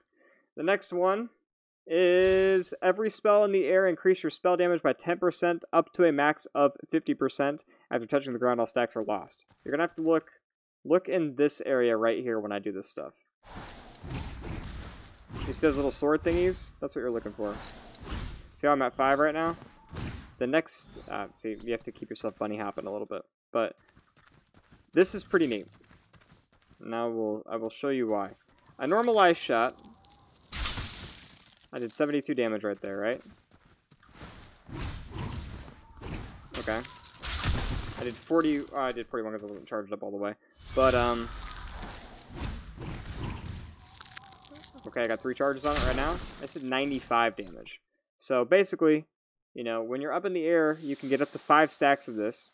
The next one is every spell in the air increase your spell damage by 10% up to a max of 50%. After touching the ground, all stacks are lost. You're going to have to look in this area right here when I do this stuff. You see those little sword thingies? That's what you're looking for. See how I'm at 5 right now? The next... see, you have to keep yourself bunny hopping a little bit. But this is pretty neat. Now I will show you why. A normalized shot... I did 72 damage right there, right? Okay. I did 40... Oh, I did 41 because I wasn't charged up all the way. But, okay, I got 3 charges on it right now. I did 95 damage. So, basically, you know, when you're up in the air, you can get up to 5 stacks of this.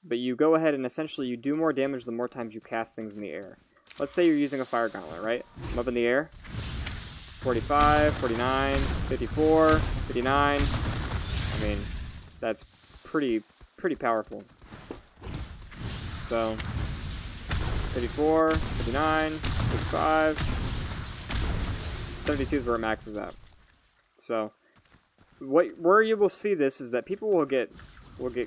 But you go ahead and essentially you do more damage the more times you cast things in the air. Let's say you're using a fire gauntlet, right? I'm up in the air. 45, 49, 54, 59. I mean, that's pretty powerful. So, 54, 59, 65, 72 is where it maxes out. So, where you will see this is that people will get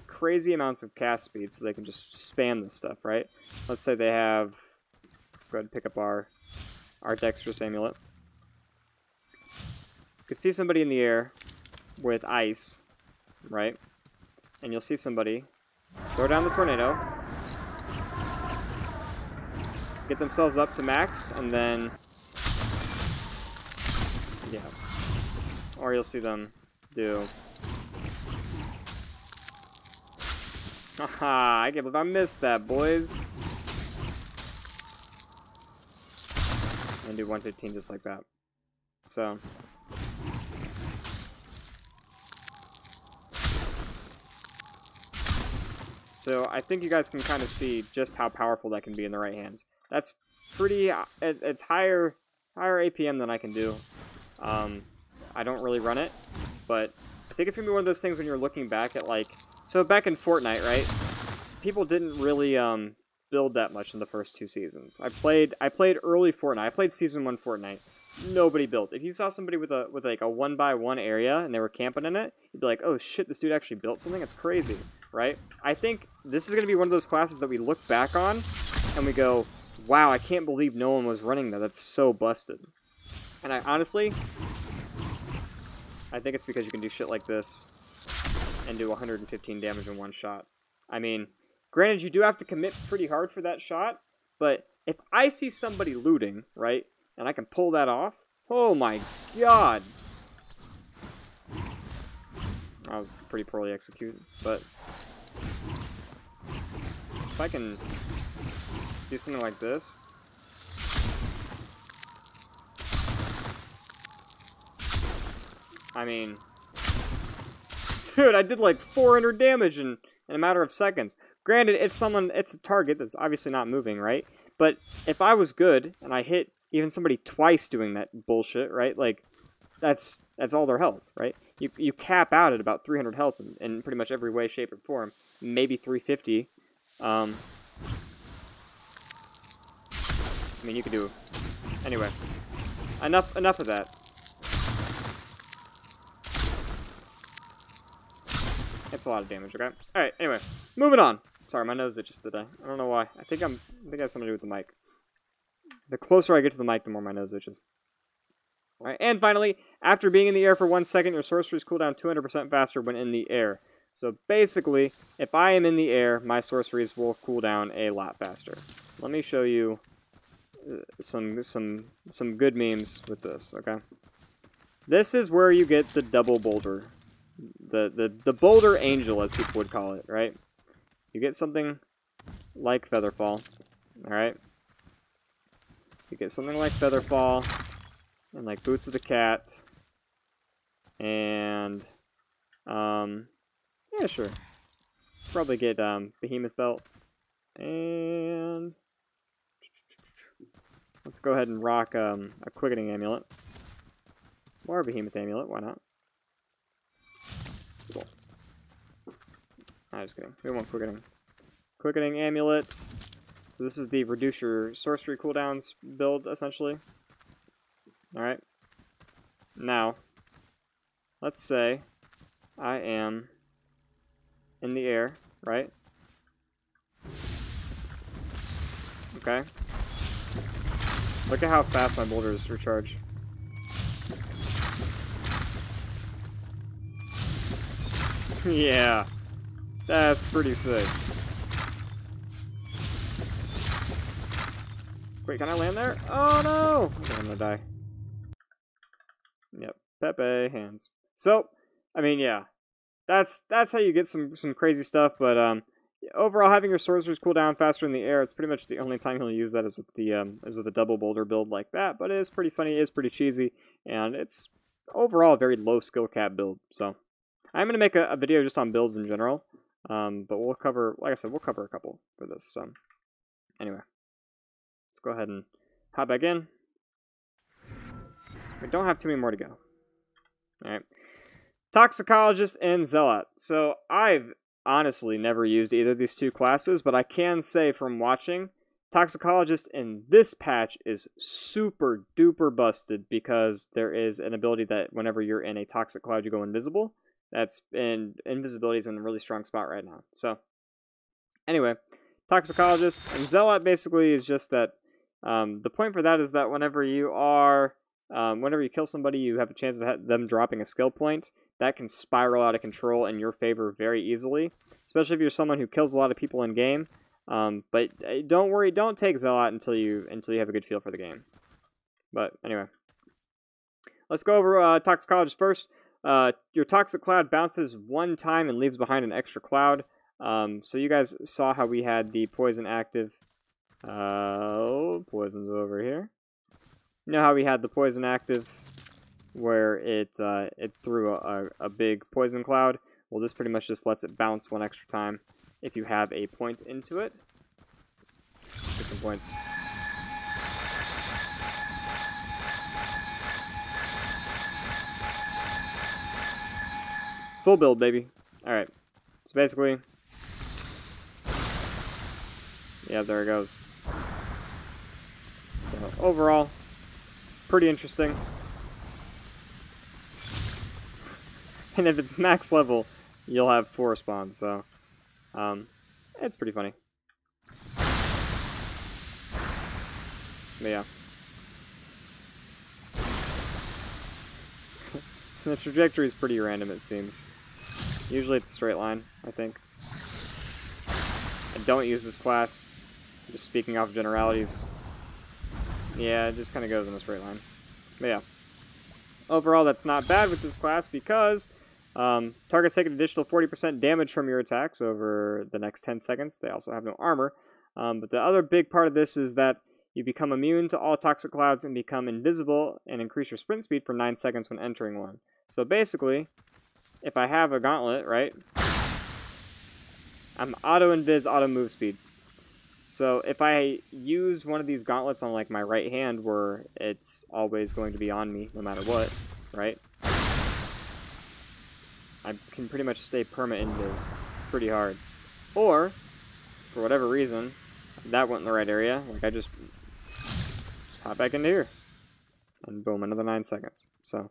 crazy amounts of cast speed, so they can just spam this stuff, right? Let's say they have. Let's go ahead and pick up our dexterous amulet. You could see somebody in the air with ice, right? And you'll see somebody throw down the tornado, get themselves up to max, and then yeah. Or you'll see them do. Haha, I can't believe I missed that, boys. And do 115 just like that. So. So I think you guys can kind of see just how powerful that can be in the right hands. That's pretty, it's higher APM than I can do. I don't really run it, but I think it's going to be one of those things when you're looking back at like, so back in Fortnite, right? People didn't really build that much in the first 2 seasons. I played early Fortnite. I played season 1 Fortnite. Nobody built. If you saw somebody with like a 1x1 area and they were camping in it, you'd be like, "Oh shit, this dude actually built something. It's crazy." Right? I think this is going to be one of those classes that we look back on and we go, "Wow, I can't believe no one was running that. That's so busted." And I honestly think it's because you can do shit like this and do 115 damage in one shot. I mean, granted, you do have to commit pretty hard for that shot, but if I see somebody looting, right, and I can pull that off, oh my god! That was pretty poorly executed, but if I can do something like this, I mean, dude, I did like 400 damage in a matter of seconds. Granted, it's a target that's obviously not moving, right? But if I was good and I hit, even somebody twice doing that bullshit, right? Like, that's all their health, right? You cap out at about 300 health in pretty much every way, shape, or form. Maybe 350. I mean, you could do... Anyway. Enough of that. That's a lot of damage, okay? Alright, anyway. Moving on. Sorry, my nose itches today. I don't know why. I think it has something to do with the mic. The closer I get to the mic, the more my nose itches. Alright, and finally, after being in the air for 1 second, your sorceries cool down 200% faster when in the air. So basically, if I am in the air, my sorceries will cool down a lot faster. Let me show you some good memes with this, okay? This is where you get the double boulder. The boulder angel, as people would call it, right? You get something like Featherfall, alright? You get something like Featherfall, and like Boots of the Cat, and, yeah, sure. Probably get, Behemoth Belt, and let's go ahead and rock, a Quickening Amulet. Or a Behemoth Amulet, why not? Cool. I'm just kidding. We want Quickening. Quickening Amulets. So this is the reduce your sorcery cooldowns build, essentially. Alright. Now, let's say I am in the air, right? Okay. Look at how fast my boulders recharge. Yeah. That's pretty sick. Wait, can I land there? Oh no! Okay, I'm gonna die. Yep. Pepe hands. So, I mean, yeah. That's how you get some crazy stuff, but overall having your sorcerers cool down faster in the air, it's pretty much the only time you'll use that is with the double boulder build like that, but it is pretty funny, it is pretty cheesy, and it's overall a very low skill cap build. So, I'm gonna make a video just on builds in general. But we'll cover, like I said, we'll cover a couple for this. So, anyway, let's go ahead and hop back in. We don't have too many more to go. Alright. Toxicologist and Zealot. So, I've honestly never used either of these two classes, but I can say from watching, Toxicologist in this patch is super duper busted because there is an ability that whenever you're in a toxic cloud, you go invisible. Invisibility is in a really strong spot right now. So, anyway, Toxicologist and Zealot basically is just that the point for that is that whenever you kill somebody, you have a chance of them dropping a skill point. That can spiral out of control in your favor very easily, especially if you're someone who kills a lot of people in game. But don't worry, don't take Zealot until you have a good feel for the game. But anyway, let's go over Toxicologist first. Your Toxic Cloud bounces 1 time and leaves behind an extra cloud. So you guys saw how we had the poison active. Poison's over here. You know how we had the poison active where it threw a big poison cloud? Well, this pretty much just lets it bounce 1 extra time if you have a point into it. Get some points. Full build, baby. Alright. So basically... yeah, there it goes. So overall, pretty interesting. And if it's max level, you'll have 4 spawns, so... it's pretty funny. But yeah. The trajectory is pretty random, it seems. Usually it's a straight line, I think. I don't use this class. Just speaking off generalities. Yeah, it just kind of goes in a straight line. But yeah. Overall, that's not bad with this class because targets take an additional 40% damage from your attacks over the next 10 seconds. They also have no armor. But the other big part of this is that you become immune to all toxic clouds and become invisible and increase your sprint speed for 9 seconds when entering one. So basically, if I have a gauntlet, right, I'm auto-invis, auto-move speed. So if I use one of these gauntlets on like my right hand where it's always going to be on me no matter what, right? I can pretty much stay perma-invis pretty hard. Or, for whatever reason, that went in the right area, like I just hop back into here. And boom, another 9 seconds. So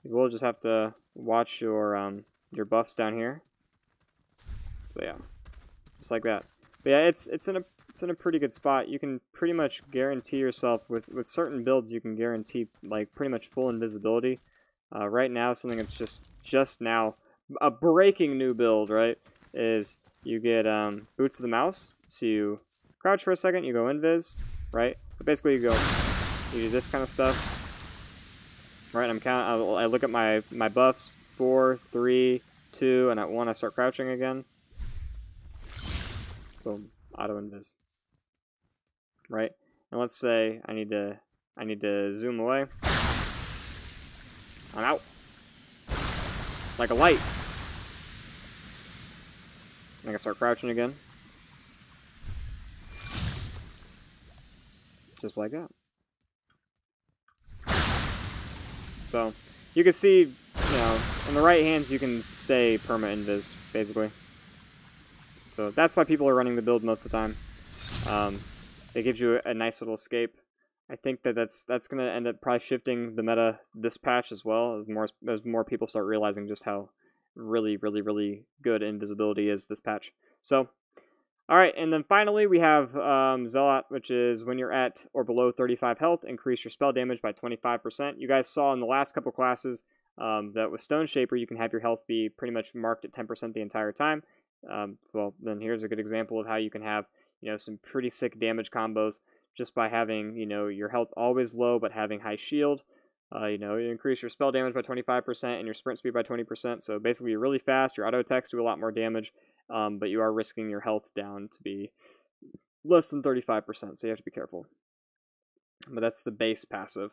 you will just have to watch your buffs down here. So yeah, just like that. But yeah, it's in a pretty good spot. You can pretty much guarantee yourself with certain builds. You can guarantee like pretty much full invisibility. Right now, something that's just now a breaking new build, right? Is you get boots of the mouse. So you crouch for a second, you go invis, right? But basically you do this kind of stuff, right? I look at my buffs, 4, 3, 2, and at 1 I start crouching again. Boom, auto invis, right? And let's say I need to zoom away. I'm out like a light. I can start crouching again, just like that. So you can see, you know, in the right hands you can stay perma-invis, basically. So that's why people are running the build most of the time. It gives you a nice little escape. I think that's going to end up probably shifting the meta this patch as well, as more people start realizing just how really good invisibility is this patch. So, alright, and then finally we have Zealot, which is when you're at or below 35 health, increase your spell damage by 25%. You guys saw in the last couple classes that with Stone Shaper you can have your health be pretty much marked at 10% the entire time. Well, then here's a good example of how you can have, you know, some pretty sick damage combos just by having, you know, your health always low but having high shield. You know, you increase your spell damage by 25% and your sprint speed by 20%. So basically you're really fast, your auto attacks do a lot more damage, but you are risking your health down to be less than 35%, so you have to be careful. But that's the base passive.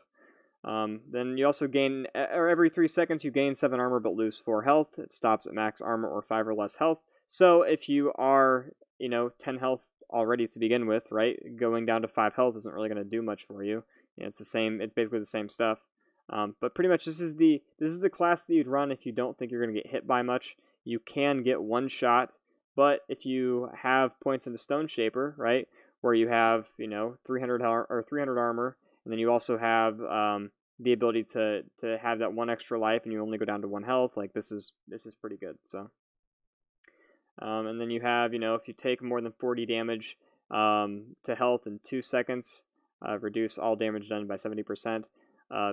Then you also gain, or every 3 seconds you gain 7 armor but lose 4 health. It stops at max armor or 5 or less health. So if you are, you know, 10 health already to begin with, right, going down to 5 health isn't really going to do much for you. You know, it's the same. It's basically the same stuff. But pretty much this is the class that you'd run if you don't think you're going to get hit by much. You can get one shot, but if you have points into Stone Shaper, right, where you have, you know, 300 armor, and then you also have the ability to have that 1 extra life, and you only go down to 1 health. Like this is pretty good. So, and then you have, you know, if you take more than 40 damage to health in 2 seconds, reduce all damage done by 70%.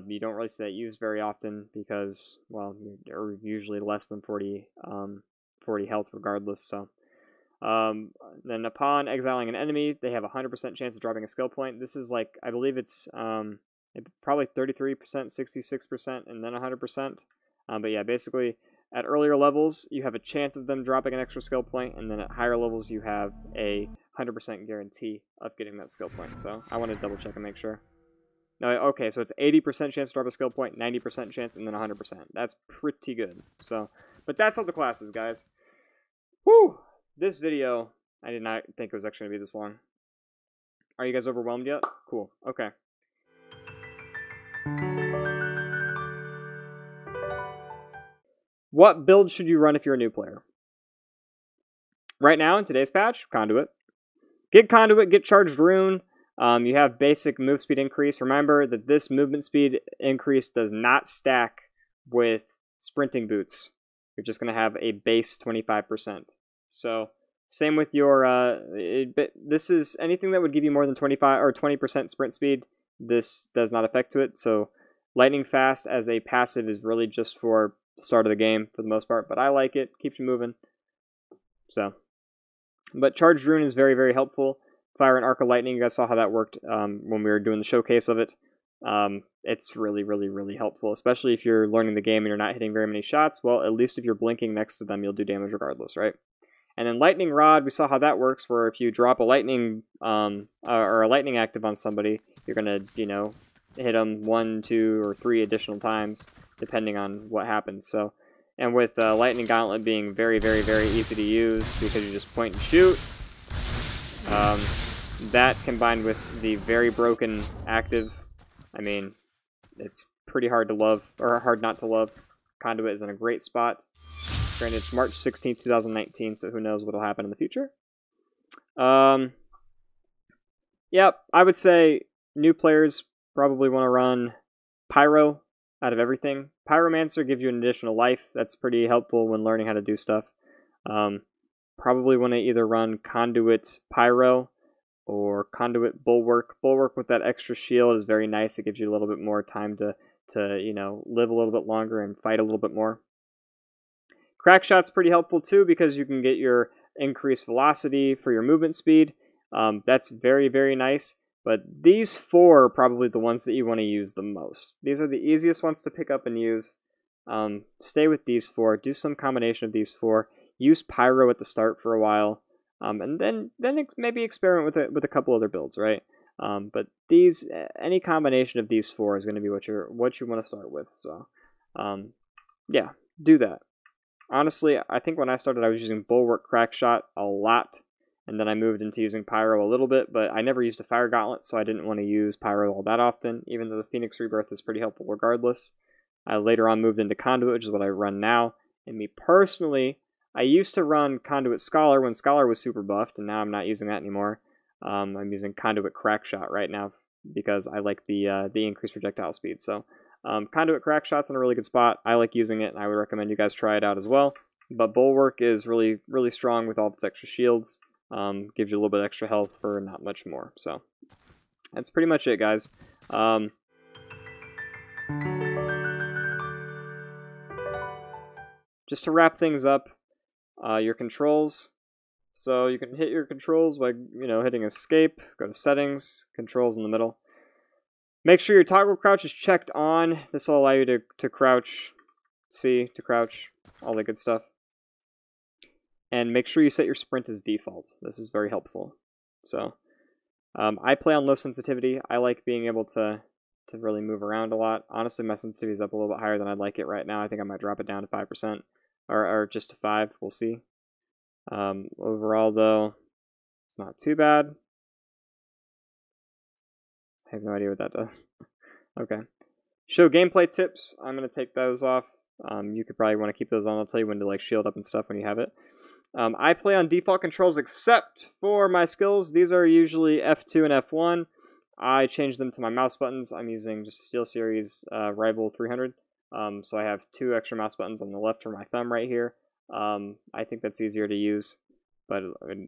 You don't really see that used very often because, well, you're usually less than 40 health regardless. So, then upon exiling an enemy, they have a 100% chance of dropping a skill point. This is like, I believe it's probably 33%, 66%, and then 100%. But yeah, basically, at earlier levels, you have a chance of them dropping an extra skill point, and then at higher levels, you have a 100% guarantee of getting that skill point. So I want to double check and make sure. No, okay, so it's 80% chance to drop a skill point, 90% chance, and then 100%. That's pretty good. So, but that's all the classes, guys. Whew! This video, I did not think it was actually going to be this long. Are you guys overwhelmed yet? Cool. Okay. What build should you run if you're a new player? Right now, in today's patch, Conduit. Get Conduit, get Charged Rune. You have basic move speed increase. Remember that this movement speed increase does not stack with sprinting boots. You're just going to have a base 25%. So, same with your, this is anything that would give you more than 25 or 20% sprint speed. This does not affect to it. So, Lightning Fast as a passive is really just for the start of the game for the most part, but I like it. Keeps you moving. So, but Charged Rune is very helpful. Fire and Arc of Lightning, you guys saw how that worked when we were doing the showcase of it. It's really helpful, especially if you're learning the game and you're not hitting very many shots. Well, at least if you're blinking next to them, you'll do damage regardless, right? And then Lightning Rod, we saw how that works, where if you drop a lightning or a lightning active on somebody, you're gonna, you know, hit them 1, 2, or 3 additional times, depending on what happens. So, and with Lightning Gauntlet being very easy to use because you just point and shoot, That combined with the very broken active, I mean, it's pretty hard to love, or hard not to love. Conduit is in a great spot. Granted, it's March 16th, 2019, so who knows what'll happen in the future. Yep, I would say new players probably want to run Pyro out of everything. Pyromancer gives you an additional life. That's pretty helpful when learning how to do stuff. Probably want to either run Conduit Pyro or Conduit Bulwark. Bulwark with that extra shield is very nice. It gives you a little bit more time to you know, live a little bit longer and fight a little bit more. Crackshot's pretty helpful too because you can get your increased velocity for your movement speed. That's very, very nice. But these four are probably the ones that you want to use the most. These are the easiest ones to pick up and use. Stay with these four. Do some combination of these four. Use Pyro at the start for a while. And then maybe experiment with a couple other builds, right? But any combination of these four is going to be what you want to start with. So, yeah, do that. Honestly, I think when I started, I was using Bulwark Crackshot a lot, and then I moved into using Pyro a little bit, but I never used a Fire Gauntlet, so I didn't want to use Pyro all that often, even though the Phoenix Rebirth is pretty helpful regardless. I later on moved into Conduit, which is what I run now, and me personally, I used to run Conduit Scholar when Scholar was super buffed, and now I'm not using that anymore. I'm using Conduit Crackshot right now because I like the increased projectile speed, so... Conduit Crackshot's in a really good spot. I like using it, and I would recommend you guys try it out as well. But Bulwark is really, really strong with all of its extra shields. Gives you a little bit extra health for not much more. So that's pretty much it, guys. Just to wrap things up, your controls. So you can hit your controls by hitting Escape. Go to Settings, Controls in the middle. Make sure your toggle crouch is checked on. This will allow you to crouch, to crouch, all that good stuff. And make sure you set your sprint as default. This is very helpful. So, I play on low sensitivity. I like being able to really move around a lot. Honestly, my sensitivity is up a little bit higher than I'd like it right now. I think I might drop it down to 5%, or just to 5. We'll see. Overall, though, it's not too bad. I have no idea what that does. Okay. Show gameplay tips. I'm going to take those off. You could probably want to keep those on. I'll tell you when to shield up and stuff when you have it. I play on default controls except for my skills. These are usually F2 and F1. I change them to my mouse buttons. I'm using just a SteelSeries Rival 300. So I have 2 extra mouse buttons on the left for my thumb right here. I think that's easier to use. But,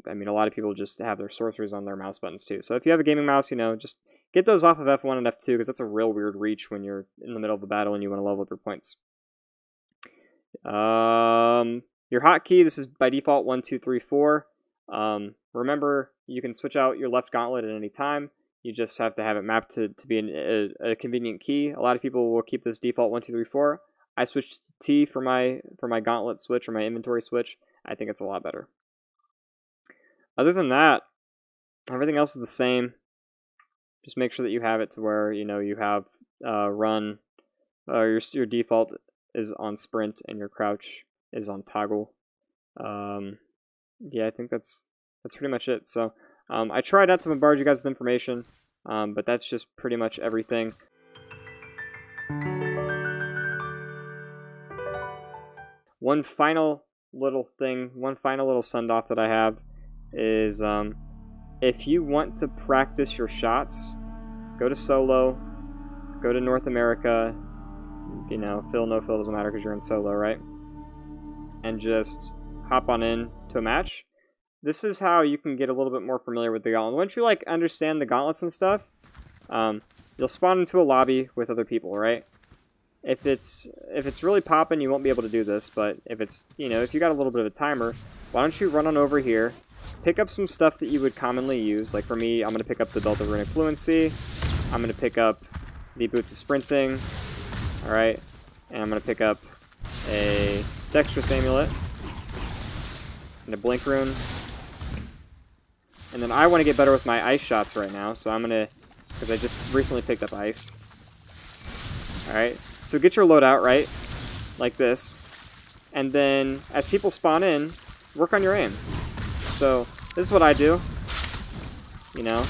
I mean, a lot of people just have their sorceries on their mouse buttons too. So if you have a gaming mouse, just get those off of F1 and F2 because that's a real weird reach when you're in the middle of a battle and you want to level up your points. Your hotkey, this is by default 1, 2, 3, 4. Remember, you can switch out your left gauntlet at any time. You just have to have it mapped to be a convenient key. A lot of people will keep this default 1, 2, 3, 4. I switched to T for my gauntlet switch or my inventory switch. I think it's a lot better. Other than that, everything else is the same. Just make sure that you have it to where you have run. Your default is on sprint and your crouch is on toggle. Yeah, I think that's pretty much it. So I tried not to bombard you guys with information, but that's just pretty much everything. One final little send off that I have is if you want to practice your shots, go to solo, go to North America, fill, no fill, doesn't matter because you're in solo, right? And just hop on in to a match. This is how you can get a little bit more familiar with the gauntlet. Once you understand the gauntlets and stuff, you'll spawn into a lobby with other people, right? If it's really popping, you won't be able to do this, but if it's, if you got a little bit of a timer, why don't you run on over here, pick up some stuff that you would commonly use. Like for me, I'm going to pick up the Belt of Runic Fluency. I'm going to pick up the Boots of Sprinting. Alright. And I'm going to pick up a Dexterous Amulet. And a Blink Rune. And then I want to get better with my ice shots right now. So I'm going to, because I just recently picked up ice. Alright. So get your loadout right. Like this. And then as people spawn in, work on your aim. So this is what I do. you know?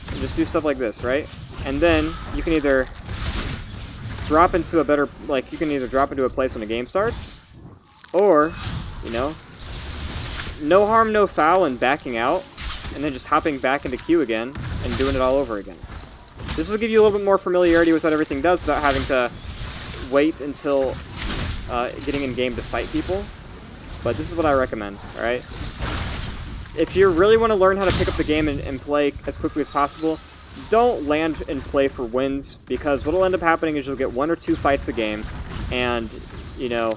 And just do stuff like this, right? And then you can either drop into a better, like, you can either drop into a place when a game starts, or, you know, no harm, no foul in backing out, and then just hopping back into queue again and doing it all over again. This will give you a little bit more familiarity with what everything does without having to wait until getting in game to fight people. But this is what I recommend, alright? If you really want to learn how to pick up the game and play as quickly as possible, don't land and play for wins, because what will end up happening is you'll get 1 or 2 fights a game, and, you know,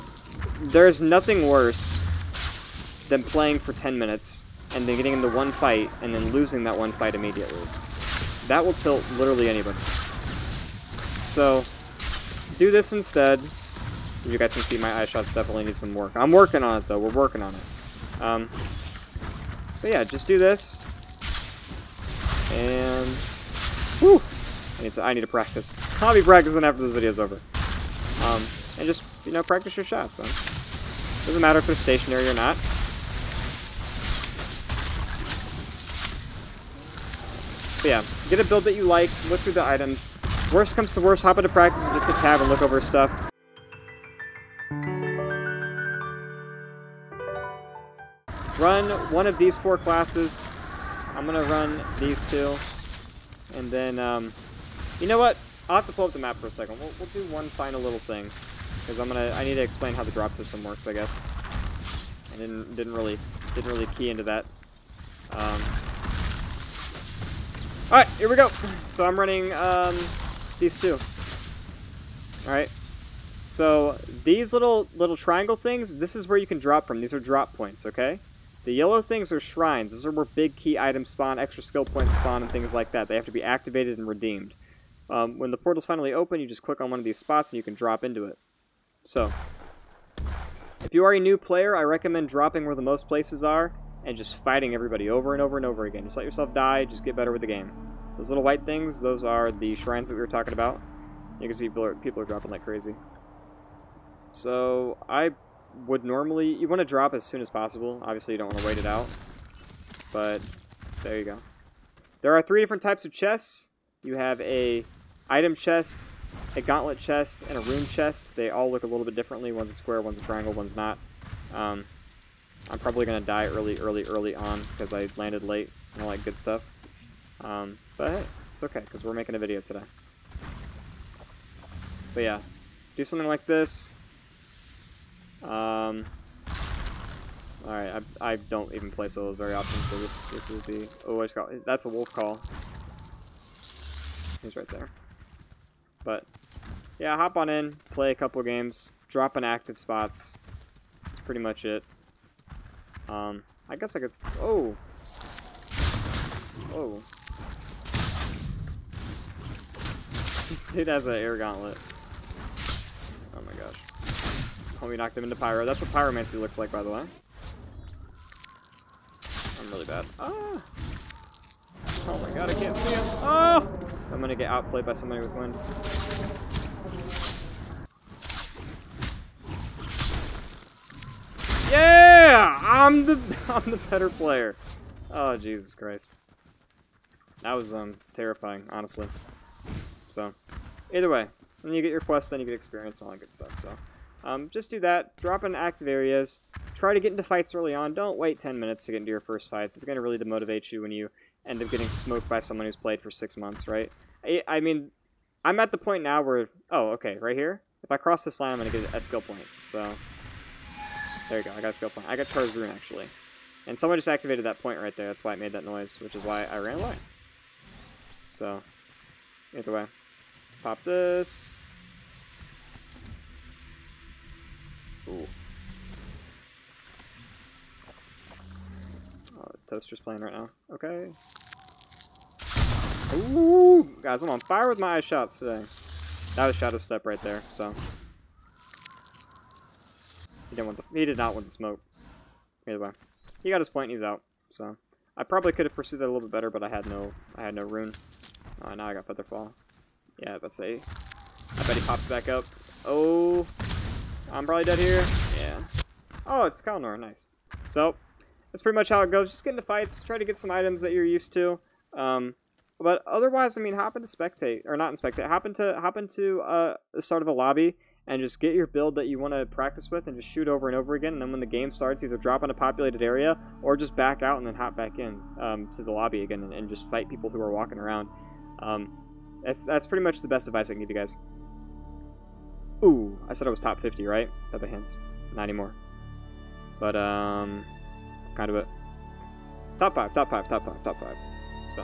there's nothing worse than playing for 10 minutes and then getting into one fight and then losing that one fight immediately. That will tilt literally anybody. So, do this instead. You guys can see my eye shots definitely need some work. I'm working on it, though. We're working on it. But yeah, just do this. And... whew! I need to practice. I'll be practicing after this video's over. And just, you know, practice your shots, man. Doesn't matter if they're stationary or not. But yeah, get a build that you like, look through the items. Worst comes to worst, hop into practice and just hit tab and look over stuff. Run one of these 4 classes. I'm gonna run these 2. And then, you know what? I'll have to pull up the map for a second. We'll do one final little thing. Because I need to explain how the drop system works, I guess. I didn't really key into that. Alright, here we go. So I'm running these 2. Alright. So these little triangle things, this is where you can drop from. These are drop points, okay? The yellow things are shrines. Those are where big key items spawn, extra skill points spawn, and things like that. They have to be activated and redeemed. When the portal's finally open, you just click on one of these spots and you can drop into it. So, if you are a new player, I recommend dropping where the most places are and just fighting everybody over and over and over again. Just let yourself die, just get better with the game. Those little white things, those are the shrines that we were talking about. You can see people are dropping like crazy. So, I would normally... you want to drop as soon as possible. Obviously, you don't want to wait it out. But, there you go. There are 3 different types of chests. You have a item chest, a gauntlet chest, and a rune chest. They all look a little bit differently. One's a square, one's a triangle, one's not. I'm probably going to die early on because I landed late and all that good stuff. But hey, it's okay because we're making a video today. But yeah, do something like this. Alright, I don't even play solos very often, so this is the... oh, I just got... that's a wolf call. He's right there. But, yeah, hop on in, play a couple games, drop in active spots. That's pretty much it. I guess I could... oh! Whoa. Dude has an air gauntlet. Oh my gosh. Oh, we knocked him into Pyro. That's what Pyromancy looks like, by the way. I'm really bad. Ah! Oh my god, I can't see him. Oh! I'm gonna get outplayed by somebody with wind. Yeah! I'm the better player. Oh, Jesus Christ. That was terrifying, honestly. So, either way, when you get your quest, then you get experience and all that good stuff. So, just do that. Drop in active areas. Try to get into fights early on. Don't wait 10 minutes to get into your first fights. It's going to really demotivate you when you end up getting smoked by someone who's played for 6 months, right? I mean, I'm at the point now where... oh, okay, right here. If I cross this line, I'm going to get a skill point. So, there you go. I got a skill point. I got Charged Rune, actually. And someone just activated that point right there. That's why it made that noise, which is why I ran away. So, either way. Let's pop this. Ooh. Oh, Toaster's playing right now. Okay. Ooh! Guys, I'm on fire with my eye shots today. That was Shadow Step right there, so. He did not want the smoke. Either way. He got his point and he's out. So I probably could have pursued that a little bit better, but I had no rune. Now I got Featherfall. Yeah, let's say. I bet he pops back up. Oh, I'm probably dead here. Yeah. Oh, it's Kalnor. Nice. So that's pretty much how it goes. Just get into fights, try to get some items that you're used to. But otherwise, I mean, hop into spectate, or not in spectate, hop into the start of a lobby and just get your build that you want to practice with and just shoot over and over again. And then when the game starts, either drop on a populated area or just back out and then hop back in to the lobby again and just fight people who are walking around. That's pretty much the best advice I can give you guys. Ooh, I said I was top 50, right? By the hints. Not anymore. But, kind of a... Top 5. So,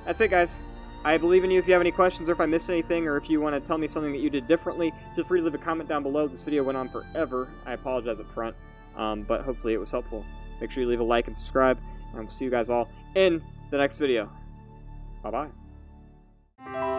that's it, guys. I believe in you. If you have any questions or if I missed anything or if you want to tell me something that you did differently, feel free to leave a comment down below. This video went on forever. I apologize up front, but hopefully it was helpful. Make sure you leave a like and subscribe, and I'll see you guys all in the next video. Bye-bye.